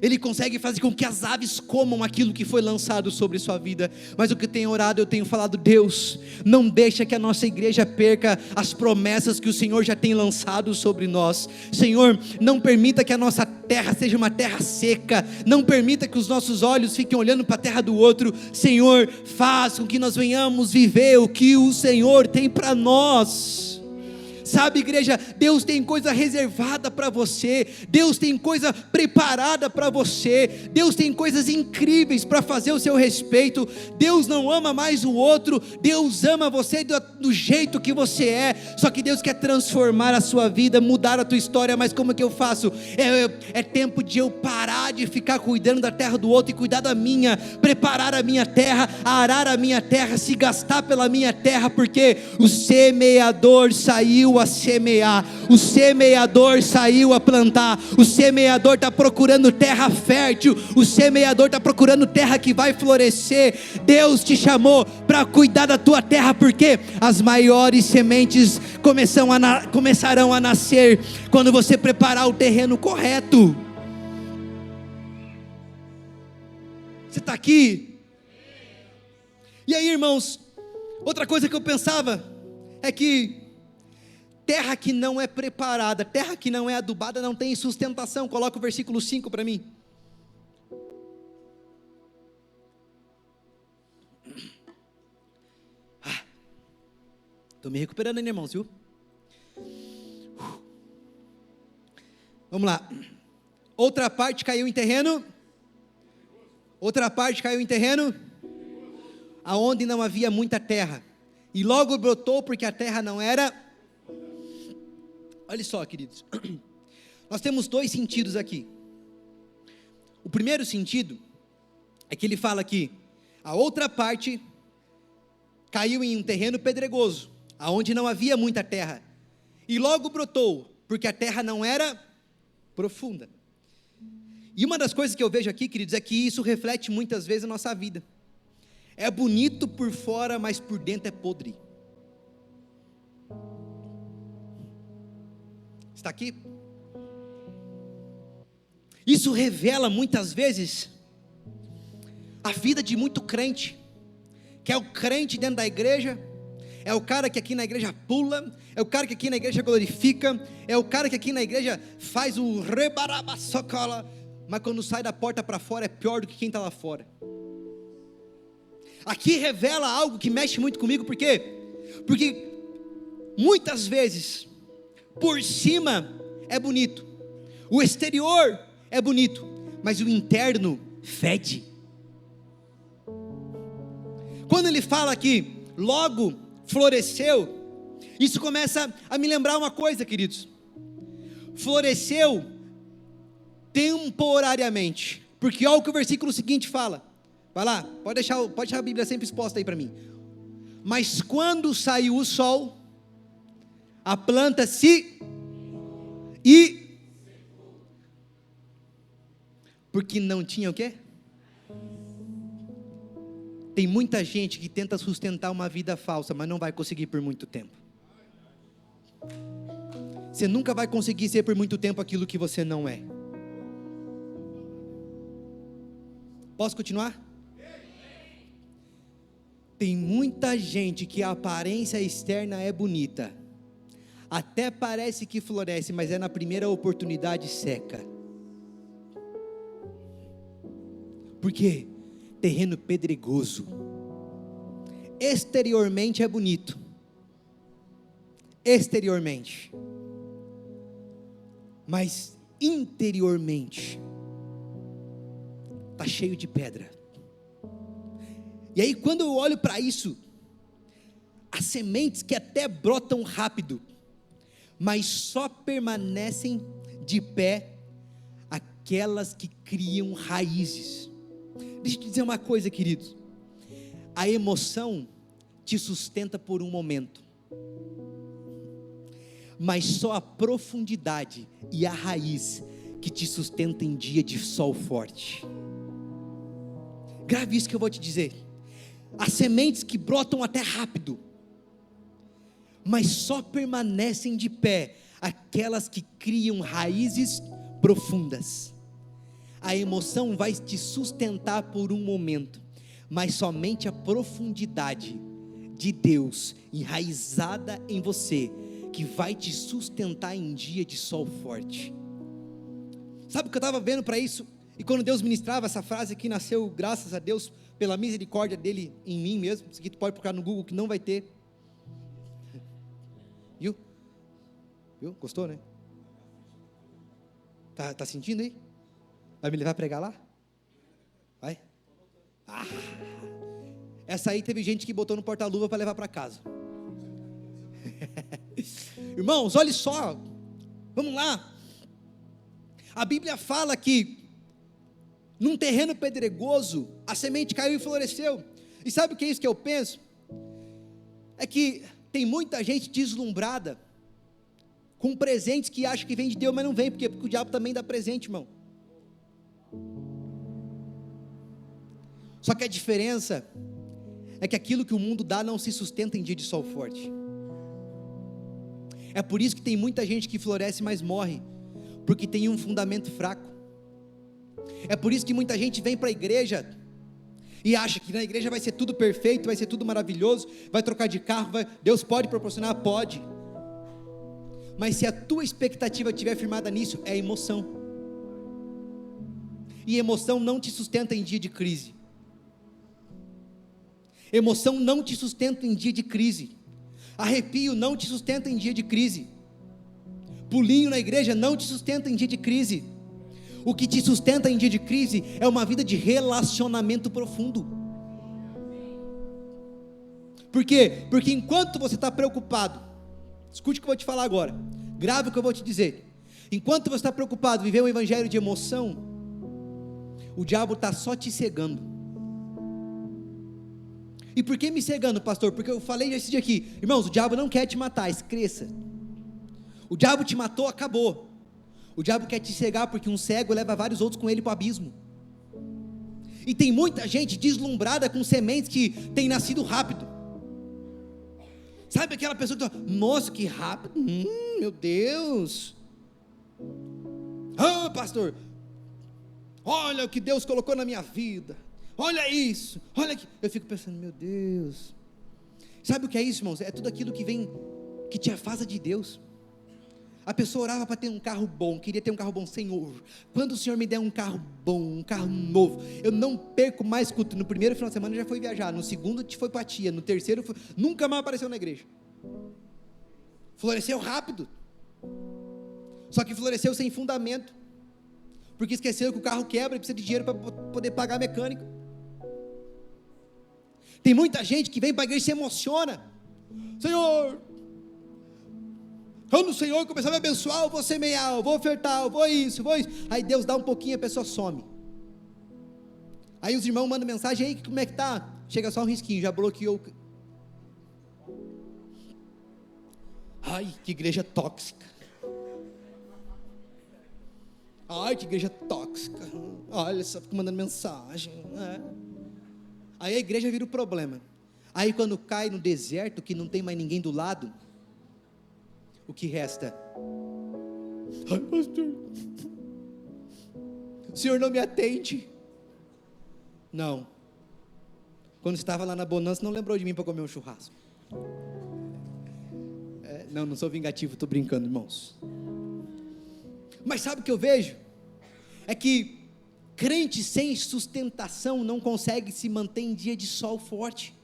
Ele consegue fazer com que as aves comam aquilo que foi lançado sobre sua vida. Mas o que eu tenho orado, eu tenho falado, Deus, não deixa que a nossa igreja perca as promessas que o Senhor já tem lançado sobre nós. Senhor, não permita que a nossa terra seja uma terra seca, não permita que os nossos olhos fiquem olhando para a terra do outro. Senhor, faça com que nós venhamos viver o que o Senhor tem para nós. Sabe, igreja, Deus tem coisa reservada para você, Deus tem coisa preparada para você, Deus tem coisas incríveis para fazer o seu respeito. Deus não ama mais o outro, Deus ama você do jeito que você é, só que Deus quer transformar a sua vida, mudar a tua história. Mas como é que eu faço? É tempo de eu parar de ficar cuidando da terra do outro e cuidar da minha, preparar a minha terra, arar a minha terra, se gastar pela minha terra, porque o semeador saiu a semear, o semeador saiu a plantar, o semeador está procurando terra fértil, o semeador está procurando terra que vai florescer. Deus te chamou para cuidar da tua terra, porque as maiores sementes começarão a nascer quando você preparar o terreno correto. Você está aqui? E aí, irmãos, outra coisa que eu pensava é que terra que não é preparada, terra que não é adubada, não tem sustentação. Coloca o versículo 5 para mim. Estou me recuperando ainda, irmãos, viu? Vamos lá. Outra parte caiu em terreno. Outra parte caiu em terreno aonde não havia muita terra, e logo brotou, porque a terra não era. Olha só, queridos, nós temos dois sentidos aqui. O primeiro sentido é que ele fala que a outra parte caiu em um terreno pedregoso, aonde não havia muita terra, e logo brotou, porque a terra não era profunda. E uma das coisas que eu vejo aqui, queridos, é que isso reflete muitas vezes a nossa vida. É bonito por fora, mas por dentro é podre. Está aqui? Isso revela muitas vezes a vida de muito crente, que é o crente dentro da igreja, é o cara que aqui na igreja pula, é o cara que aqui na igreja glorifica, é o cara que aqui na igreja faz o rebarabassocola, mas quando sai da porta para fora é pior do que quem está lá fora. Aqui revela algo que mexe muito comigo, por quê? Porque muitas vezes, por cima é bonito, o exterior é bonito, mas o interno fede. Quando ele fala que logo floresceu, isso começa a me lembrar uma coisa, queridos. Floresceu temporariamente, porque olha o que o versículo seguinte fala. Vai lá, pode deixar a Bíblia sempre exposta aí para mim. Mas quando saiu o sol, a planta porque não tinha o quê? Tem muita gente que tenta sustentar uma vida falsa, mas não vai conseguir por muito tempo. Você nunca vai conseguir ser por muito tempo aquilo que você não é. Posso continuar? Tem muita gente que a aparência externa é bonita, até parece que floresce, mas é na primeira oportunidade seca. Por quê? Terreno pedregoso. Exteriormente é bonito, exteriormente, mas interiormente está cheio de pedra. E aí quando eu olho para isso, as sementes que até brotam rápido, mas só permanecem de pé aquelas que criam raízes. Deixa eu te dizer uma coisa, queridos, a emoção te sustenta por um momento, mas só a profundidade e a raiz que te sustenta em dia de sol forte. Grave isso que eu vou te dizer. As sementes que brotam até rápido, mas só permanecem de pé aquelas que criam raízes profundas. A emoção vai te sustentar por um momento, mas somente a profundidade de Deus enraizada em você, que vai te sustentar em dia de sol forte. Sabe o que eu estava vendo para isso? E quando Deus ministrava essa frase aqui, nasceu, graças a Deus, pela misericórdia dele em mim mesmo. Isso aqui tu pode procurar no Google que não vai ter. Viu? Gostou, né? Tá sentindo aí? Vai me levar a pregar lá? Vai? Essa aí teve gente que botou no porta-luva para levar para casa. Irmãos, olha só, vamos lá. A Bíblia fala que num terreno pedregoso a semente caiu e floresceu. E sabe o que é isso que eu penso? É que tem muita gente deslumbrada com presentes que acha que vem de Deus, mas não vem, porque o diabo também dá presente, irmão. Só que a diferença é que aquilo que o mundo dá não se sustenta em dia de sol forte. É por isso que tem muita gente que floresce, mas morre, porque tem um fundamento fraco. É por isso que muita gente vem para a igreja e acha que na igreja vai ser tudo perfeito, vai ser tudo maravilhoso, vai trocar de carro, Deus pode proporcionar, pode. Mas se a tua expectativa estiver firmada nisso, é emoção. E emoção não te sustenta em dia de crise. Emoção não te sustenta em dia de crise. Arrepio não te sustenta em dia de crise. Pulinho na igreja não te sustenta em dia de crise. O que te sustenta em dia de crise é uma vida de relacionamento profundo. Por quê? Porque enquanto você está preocupado, escute o que eu vou te falar agora, grave o que eu vou te dizer. Enquanto você está preocupado em viver um evangelho de emoção, o diabo está só te cegando. E por que me cegando, pastor? Porque eu falei esse dia aqui, irmãos, o diabo não quer te matar, esqueça. O diabo te matou, acabou. O diabo quer te cegar porque um cego leva vários outros com ele para o abismo. E tem muita gente deslumbrada com sementes que tem nascido rápido. Sabe aquela pessoa que fala, nossa, que rápido, meu Deus. Ah, pastor, olha o que Deus colocou na minha vida. Olha isso, olha aqui. Eu fico pensando, meu Deus. Sabe o que é isso, irmãos? É tudo aquilo que vem, que te afasta de Deus. A pessoa orava para ter um carro bom, queria ter um carro bom. Senhor, quando o Senhor me der um carro bom, um carro novo, eu não perco mais culto. No primeiro final de semana já foi viajar, no segundo foi para a tia, no terceiro nunca mais apareceu na igreja. Floresceu rápido, só que floresceu sem fundamento, porque esqueceu que o carro quebra e precisa de dinheiro para poder pagar mecânico. Tem muita gente que vem para a igreja e se emociona. Senhor, quando o Senhor começar a me abençoar, eu vou semear, eu vou ofertar, eu vou isso. Aí Deus dá um pouquinho e a pessoa some. Aí os irmãos mandam mensagem, aí como é que tá? Chega só um risquinho, já bloqueou. Ai, que igreja tóxica. Ai, que igreja tóxica. Olha, só fica mandando mensagem. Aí a igreja vira o problema. Aí quando cai no deserto, que não tem mais ninguém do lado, o que resta? Ai, pastor, o Senhor não me atende. Não. Quando estava lá na bonança, não lembrou de mim para comer um churrasco. Não sou vingativo, estou brincando, irmãos. Mas sabe o que eu vejo? É que crente sem sustentação não consegue se manter em dia de sol forte.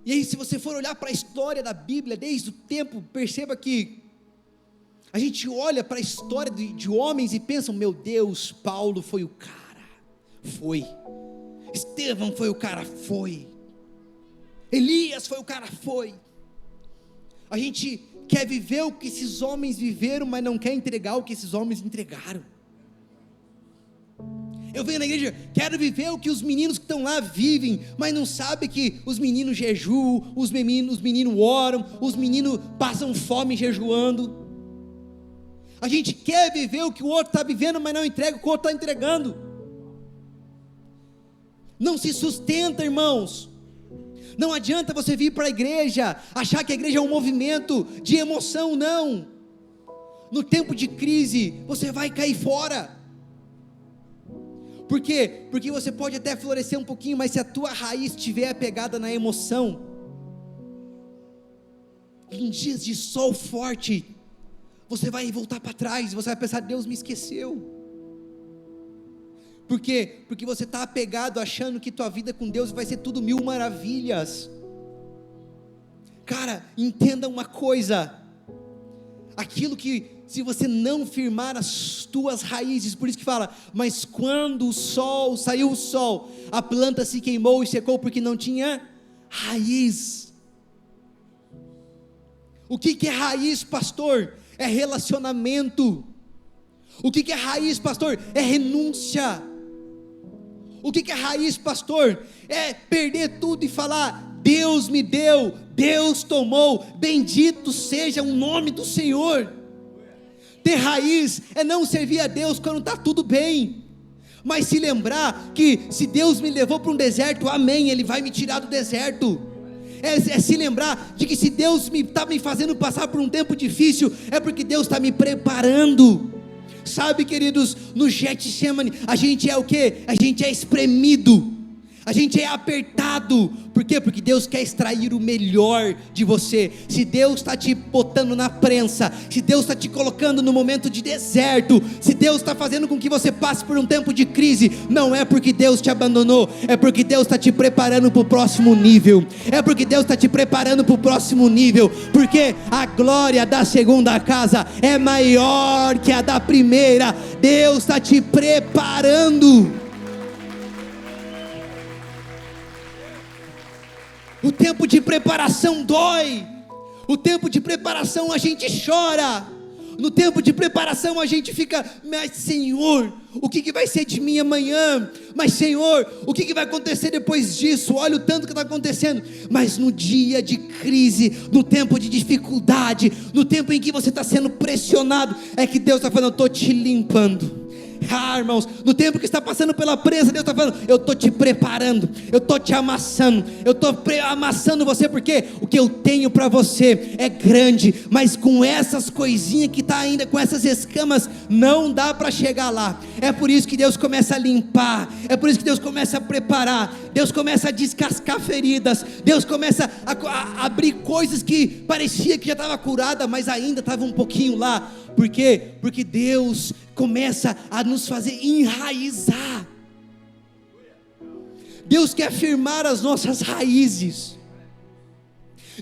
E aí, se você for olhar para a história da Bíblia, desde o tempo, perceba que a gente olha para a história de homens e pensa, meu Deus, Paulo foi o cara, foi. Estevão foi o cara, foi. Elias foi o cara, foi. A gente quer viver o que esses homens viveram, mas não quer entregar o que esses homens entregaram. Eu venho na igreja, quero viver o que os meninos que estão lá vivem, mas não sabe que os meninos jejuam, os meninos oram, os meninos passam fome jejuando. A gente quer viver o que o outro está vivendo, mas não entrega o que o outro está entregando. Não se sustenta, irmãos. Não adianta você vir para a igreja, achar que a igreja é um movimento de emoção, não. No tempo de crise, você vai cair fora. Por quê? Porque você pode até florescer um pouquinho, mas se a tua raiz estiver apegada na emoção, em dias de sol forte, você vai voltar para trás, você vai pensar, Deus me esqueceu. Por quê? Porque você está apegado, achando que tua vida com Deus vai ser tudo mil maravilhas. Cara, entenda uma coisa, aquilo que, se você não firmar as tuas raízes, por isso que fala, mas quando saiu o sol, a planta se queimou e secou porque não tinha raiz. O que é raiz, pastor? É relacionamento. O que é raiz, pastor? É renúncia. O que é raiz, pastor? É perder tudo e falar, Deus me deu, Deus tomou, bendito seja o nome do Senhor. Ter raiz é não servir a Deus quando está tudo bem, mas se lembrar que se Deus me levou para um deserto, amém, Ele vai me tirar do deserto. É se lembrar de que se Deus está me fazendo passar por um tempo difícil, é porque Deus está me preparando. Sabe, queridos, no Getsemane, a gente é o quê? A gente é espremido, a gente é apertado. Por quê? Porque Deus quer extrair o melhor de você. Se Deus está te botando na prensa, se Deus está te colocando no momento de deserto, se Deus está fazendo com que você passe por um tempo de crise, não é porque Deus te abandonou, é porque Deus está te preparando para o próximo nível. É porque Deus está te preparando para o próximo nível, porque a glória da segunda casa é maior que a da primeira. Deus está te preparando. O tempo de preparação dói, o tempo de preparação a gente chora, No tempo de preparação a gente fica, mas Senhor, o que vai ser de mim amanhã? Mas Senhor, o que vai acontecer depois disso? Olha o tanto que está acontecendo. Mas no dia de crise, no tempo de dificuldade, no tempo em que você está sendo pressionado, é que Deus está falando, eu estou te limpando. Irmãos, no tempo que está passando pela presa, Deus está falando, eu estou te preparando, eu estou te amassando, eu estou amassando você, porque o que eu tenho para você é grande, mas com essas coisinhas que está ainda, com essas escamas, não dá para chegar lá. É por isso que Deus começa a limpar, é por isso que Deus começa a preparar, Deus começa a descascar feridas, Deus começa a abrir coisas que parecia que já estava curada, mas ainda estava um pouquinho lá. Por quê? Porque Deus começa a nos fazer enraizar. Deus quer firmar as nossas raízes.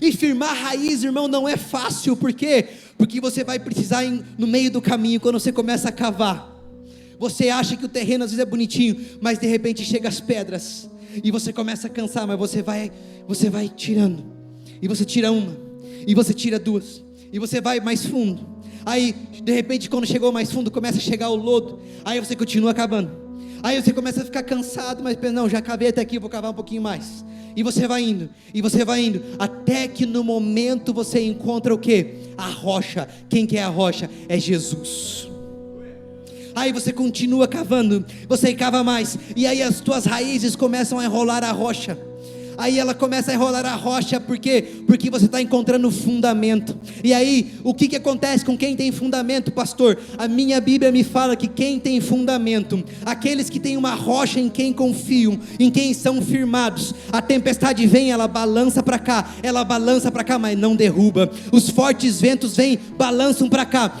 E firmar raiz, irmão, não é fácil. Por quê? Porque você vai precisar no meio do caminho, quando você começa a cavar, você acha que o terreno às vezes é bonitinho, mas de repente chega as pedras, e você começa a cansar, mas você vai tirando, e você tira uma, e você tira duas, e você vai mais fundo. Aí, de repente, quando chegou mais fundo, começa a chegar o lodo. Aí você continua cavando. Aí você começa a ficar cansado, mas pensa, não, já cavei até aqui, vou cavar um pouquinho mais. E você vai indo, até que no momento você encontra o quê? A rocha. Quem que é a rocha? É Jesus. Aí você continua cavando, você cava mais, e aí as tuas raízes começam a enrolar a rocha. Aí ela começa a enrolar a rocha, por quê? Porque você está encontrando fundamento. E aí, o que acontece com quem tem fundamento, pastor? A minha Bíblia me fala que quem tem fundamento, aqueles que têm uma rocha em quem confiam, em quem são firmados, a tempestade vem, ela balança para cá, mas não derruba. Os fortes ventos vêm, balançam para cá,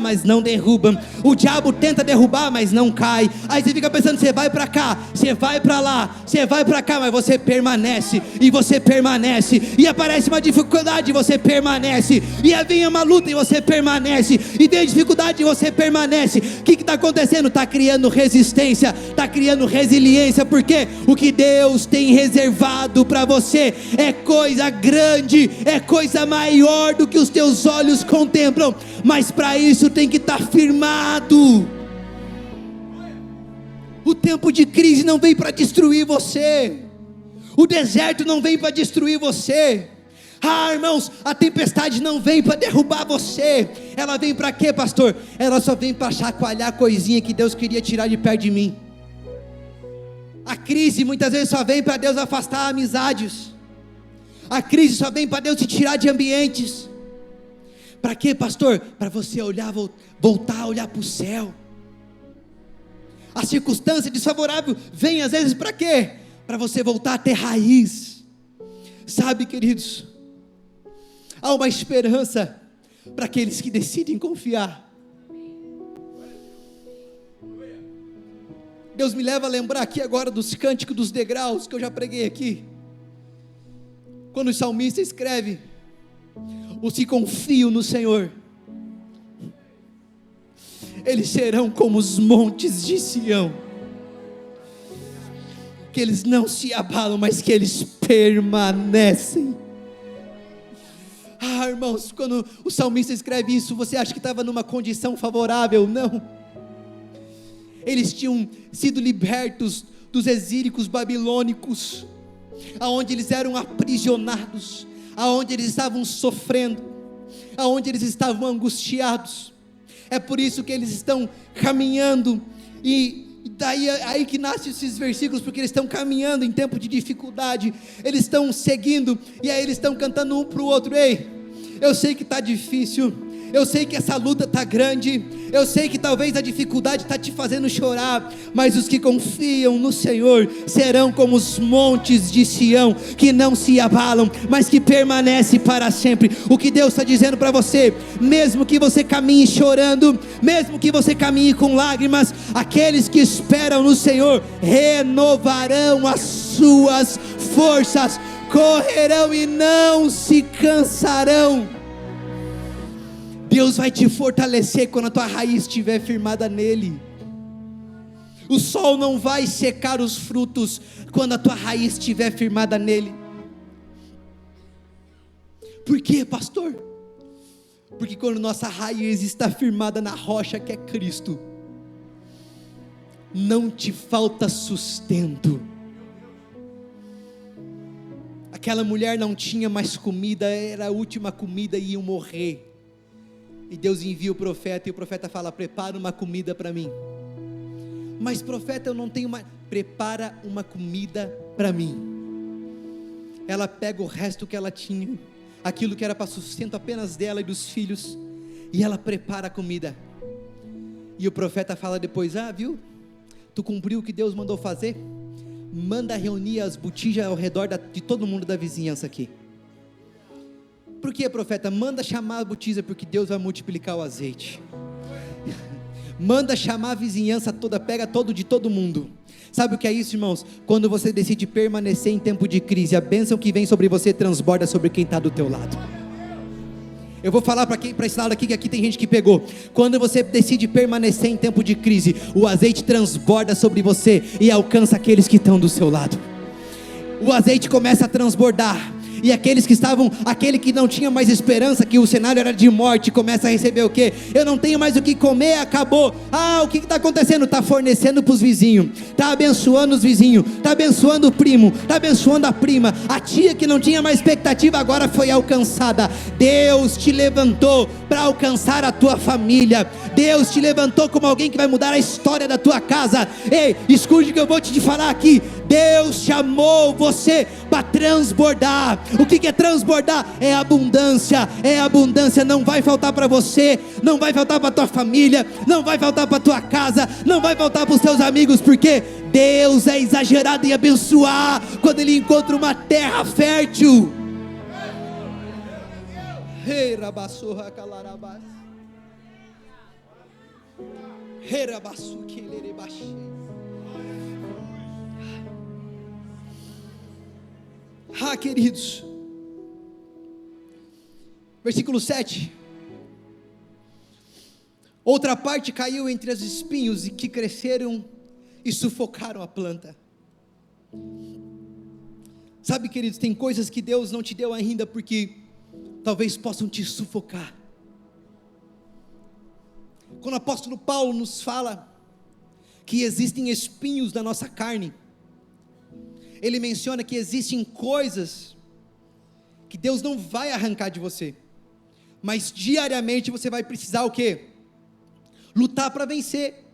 mas não derrubam. O diabo tenta derrubar, mas não cai. Aí você fica pensando, você vai para cá, você vai para lá, você vai para cá, mas você permanece, e você permanece, e aparece uma dificuldade, e você permanece, e aí vem uma luta, e você permanece, e vem a dificuldade, e você permanece. O que está acontecendo? Está criando resistência, está criando resiliência, porque o que Deus tem reservado para você é coisa grande, é coisa maior do que os teus olhos contemplam, mas para isso tem que estar firmado. O tempo de crise não vem para destruir você, o deserto não vem para destruir você. Irmãos, a tempestade não vem para derrubar você. Ela vem para quê, pastor? Ela só vem para chacoalhar a coisinha que Deus queria tirar de perto de mim. A crise muitas vezes só vem para Deus afastar amizades. A crise só vem para Deus te tirar de ambientes. Para quê, pastor? Para você olhar, voltar a olhar para o céu. A circunstância desfavorável vem às vezes para quê? Para você voltar a ter raiz. Sabe, queridos, há uma esperança para aqueles que decidem confiar. Deus me leva a lembrar aqui agora dos cânticos dos degraus, que eu já preguei aqui, quando o salmista escreve: os que confiam no Senhor, eles serão como os montes de Sião, que eles não se abalam, mas que eles permanecem. Irmãos, quando o salmista escreve isso, você acha que estava numa condição favorável? Não. Eles tinham sido libertos dos exílicos babilônicos, aonde eles eram aprisionados, aonde eles estavam sofrendo, aonde eles estavam angustiados. É por isso que eles estão caminhando, e daí aí que nascem esses versículos, porque eles estão caminhando em tempo de dificuldade, eles estão seguindo, e aí eles estão cantando um para o outro: ei, eu sei que está difícil, eu sei que essa luta está grande, eu sei que talvez a dificuldade está te fazendo chorar, mas os que confiam no Senhor serão como os montes de Sião, que não se abalam, mas que permanecem para sempre. O que Deus está dizendo para você: mesmo que você caminhe chorando, mesmo que você caminhe com lágrimas, aqueles que esperam no Senhor renovarão as suas forças, correrão e não se cansarão. Deus vai te fortalecer quando a tua raiz estiver firmada nele. O sol não vai secar os frutos quando a tua raiz estiver firmada nele. Por quê, pastor? Porque quando nossa raiz está firmada na rocha que é Cristo, não te falta sustento. Aquela mulher não tinha mais comida, era a última comida e iam morrer. E Deus envia o profeta, e o profeta fala: prepara uma comida para mim. Mas profeta, eu não tenho mais. Prepara uma comida para mim. Ela pega o resto que ela tinha, aquilo que era para sustento apenas dela e dos filhos, e ela prepara a comida. E o profeta fala depois: viu, tu cumpriu o que Deus mandou fazer? Manda reunir as botijas ao redor de todo mundo da vizinhança aqui. Por que, profeta? Manda chamar a botija, porque Deus vai multiplicar o azeite. Manda chamar a vizinhança toda, pega todo de todo mundo. Sabe o que é isso, irmãos? Quando você decide permanecer em tempo de crise, a bênção que vem sobre você transborda sobre quem está do teu lado. Eu vou falar para esse lado aqui, que aqui tem gente que pegou. Quando você decide permanecer em tempo de crise, o azeite transborda sobre você e alcança aqueles que estão do seu lado. O azeite começa a transbordar, e aquele que não tinha mais esperança, que o cenário era de morte, começa a receber o quê? Eu não tenho mais o que comer, acabou. O que está acontecendo? Está fornecendo para os vizinhos, está abençoando os vizinhos, está abençoando o primo, está abençoando a prima, a tia que não tinha mais expectativa agora foi alcançada. Deus te levantou para alcançar a tua família. Deus te levantou como alguém que vai mudar a história da tua casa. Ei, escute o que eu vou te falar aqui. Deus chamou você para transbordar. O que é transbordar? É abundância, não vai faltar para você, não vai faltar para tua família, não vai faltar para tua casa, não vai faltar para os teus amigos, porque Deus é exagerado em abençoar quando Ele encontra uma terra fértil. Queridos, versículo 7. Outra parte caiu entre os espinhos, e que cresceram e sufocaram a planta. Sabe, queridos, tem coisas que Deus não te deu ainda, porque talvez possam te sufocar. Quando o apóstolo Paulo nos fala que existem espinhos na nossa carne, ele menciona que existem coisas que Deus não vai arrancar de você, mas diariamente você vai precisar o quê? Lutar para vencer.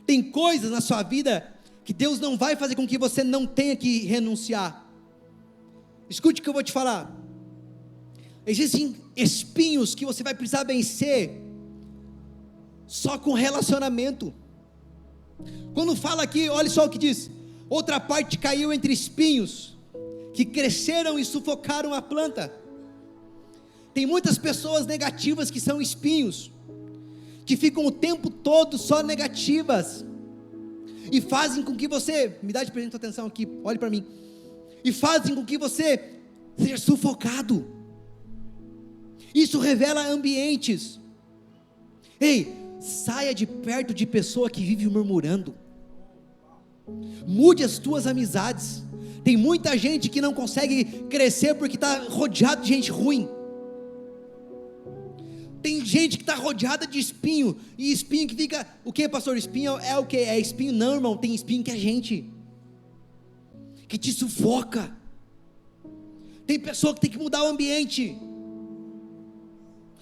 Tem coisas na sua vida que Deus não vai fazer com que você não tenha que renunciar. Escute o que eu vou te falar. Existem espinhos que você vai precisar vencer só com relacionamento. Quando fala aqui, olha só o que diz: outra parte caiu entre espinhos, que cresceram e sufocaram a planta. Tem muitas pessoas negativas que são espinhos, que ficam o tempo todo só negativas, e fazem com que você, me dá de presente atenção aqui, olhe para mim, e fazem com que você seja sufocado. Isso revela ambientes. Ei, saia de perto de pessoa que vive murmurando. Mude as tuas amizades. Tem muita gente que não consegue crescer porque está rodeado de gente ruim. Tem gente que está rodeada de espinho, e espinho que fica, o que, pastor? Espinho é o que? É espinho? Não, irmão, tem espinho que é gente, que te sufoca. Tem pessoa que tem que mudar o ambiente,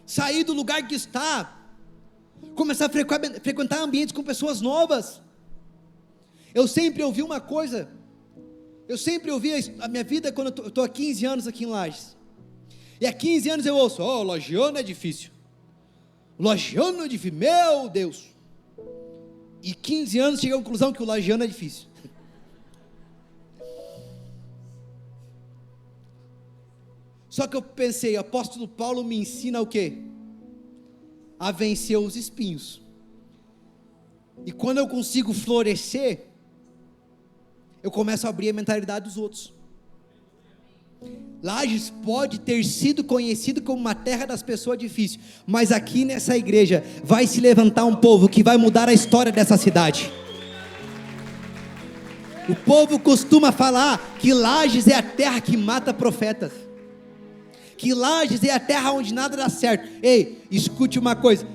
sair do lugar que está, começar a frequentar ambientes com pessoas novas. Eu sempre ouvi uma coisa, a minha vida, quando eu estou há 15 anos aqui em Lages, e há 15 anos eu ouço: Lagiano é difícil, Lagiano é difícil, meu Deus, e 15 anos cheguei à conclusão que o Lagiano é difícil. Só que eu pensei, o apóstolo Paulo me ensina o quê? A vencer os espinhos. E quando eu consigo florescer, eu começo a abrir a mentalidade dos outros. Lages pode ter sido conhecido como uma terra das pessoas difíceis, mas aqui nessa igreja vai se levantar um povo que vai mudar a história dessa cidade. O povo costuma falar que Lages é a terra que mata profetas, que Lages é a terra onde nada dá certo. Ei, escute uma coisa,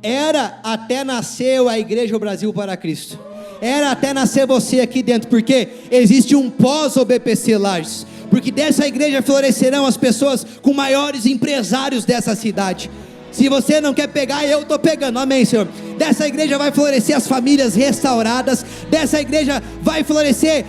era até nascer a Igreja Brasil para Cristo, era até nascer você aqui dentro, porque existe um pós-OBPC Lages, porque dessa igreja florescerão as pessoas com maiores empresários dessa cidade. Se você não quer pegar, eu estou pegando, amém, Senhor. Dessa igreja vai florescer as famílias restauradas, dessa igreja vai florescer,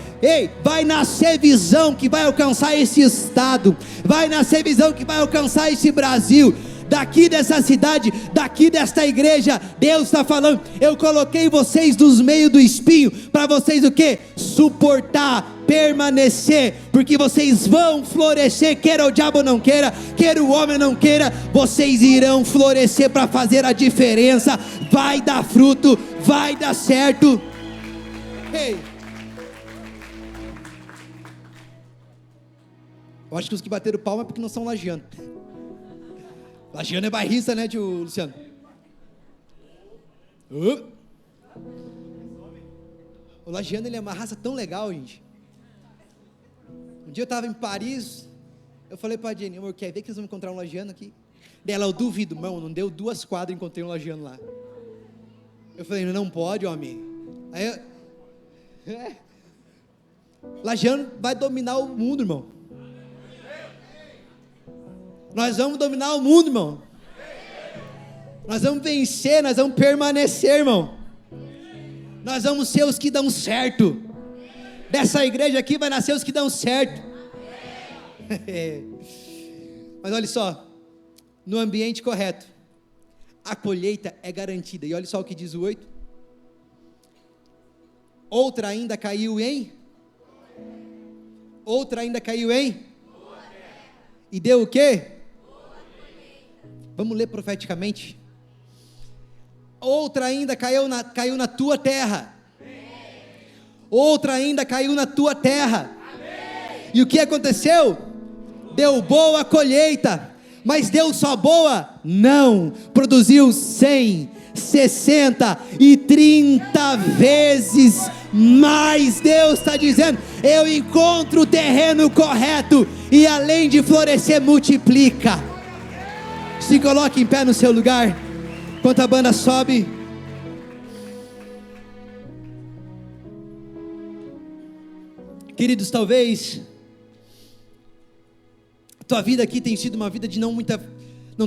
vai nascer visão que vai alcançar esse estado, vai nascer visão que vai alcançar esse Brasil. Daqui dessa cidade, daqui desta igreja, Deus está falando, eu coloquei vocês nos meios do espinho, para vocês o quê? Suportar, permanecer, porque vocês vão florescer, queira o diabo não queira, queira o homem não queira, vocês irão florescer para fazer a diferença, vai dar fruto, vai dar certo. Eu acho que os que bateram palma é porque não são lagianos. Lagiano é bairrista, né, tio Luciano? O lagiano, ele é uma raça tão legal, gente. Um dia eu estava em Paris, eu falei para a Jenny, amor, quer ver que eles vão encontrar um lagiano aqui? Dela, eu duvido, irmão, não deu 2 quadras e encontrei um lagiano lá. Eu falei, não pode, homem. Aí lagiano vai dominar o mundo, irmão. Nós vamos dominar o mundo, irmão. Nós vamos vencer, nós vamos permanecer, irmão. Nós vamos ser os que dão certo. Dessa igreja aqui vai nascer os que dão certo. Mas olha só, no ambiente correto, a colheita é garantida. E olha só o que diz o 8. Outra ainda caiu em? Outra ainda caiu em? E deu o quê? Vamos ler profeticamente. Outra ainda caiu na tua terra. Outra ainda caiu na tua terra. E o que aconteceu? Deu boa colheita. Mas deu só boa? Não. Produziu 100, 60 e 30 vezes mais. Deus está dizendo, eu encontro o terreno correto, e além de florescer, multiplica. Se coloque em pé no seu lugar, enquanto a banda sobe. Queridos, talvez tua vida aqui tem sido uma vida de não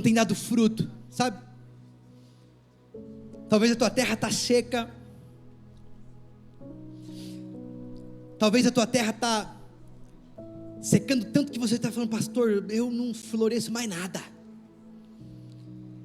tem dado fruto, sabe? Talvez a tua terra está seca. Talvez a tua terra está secando tanto que você está falando, pastor, eu não floresço mais nada.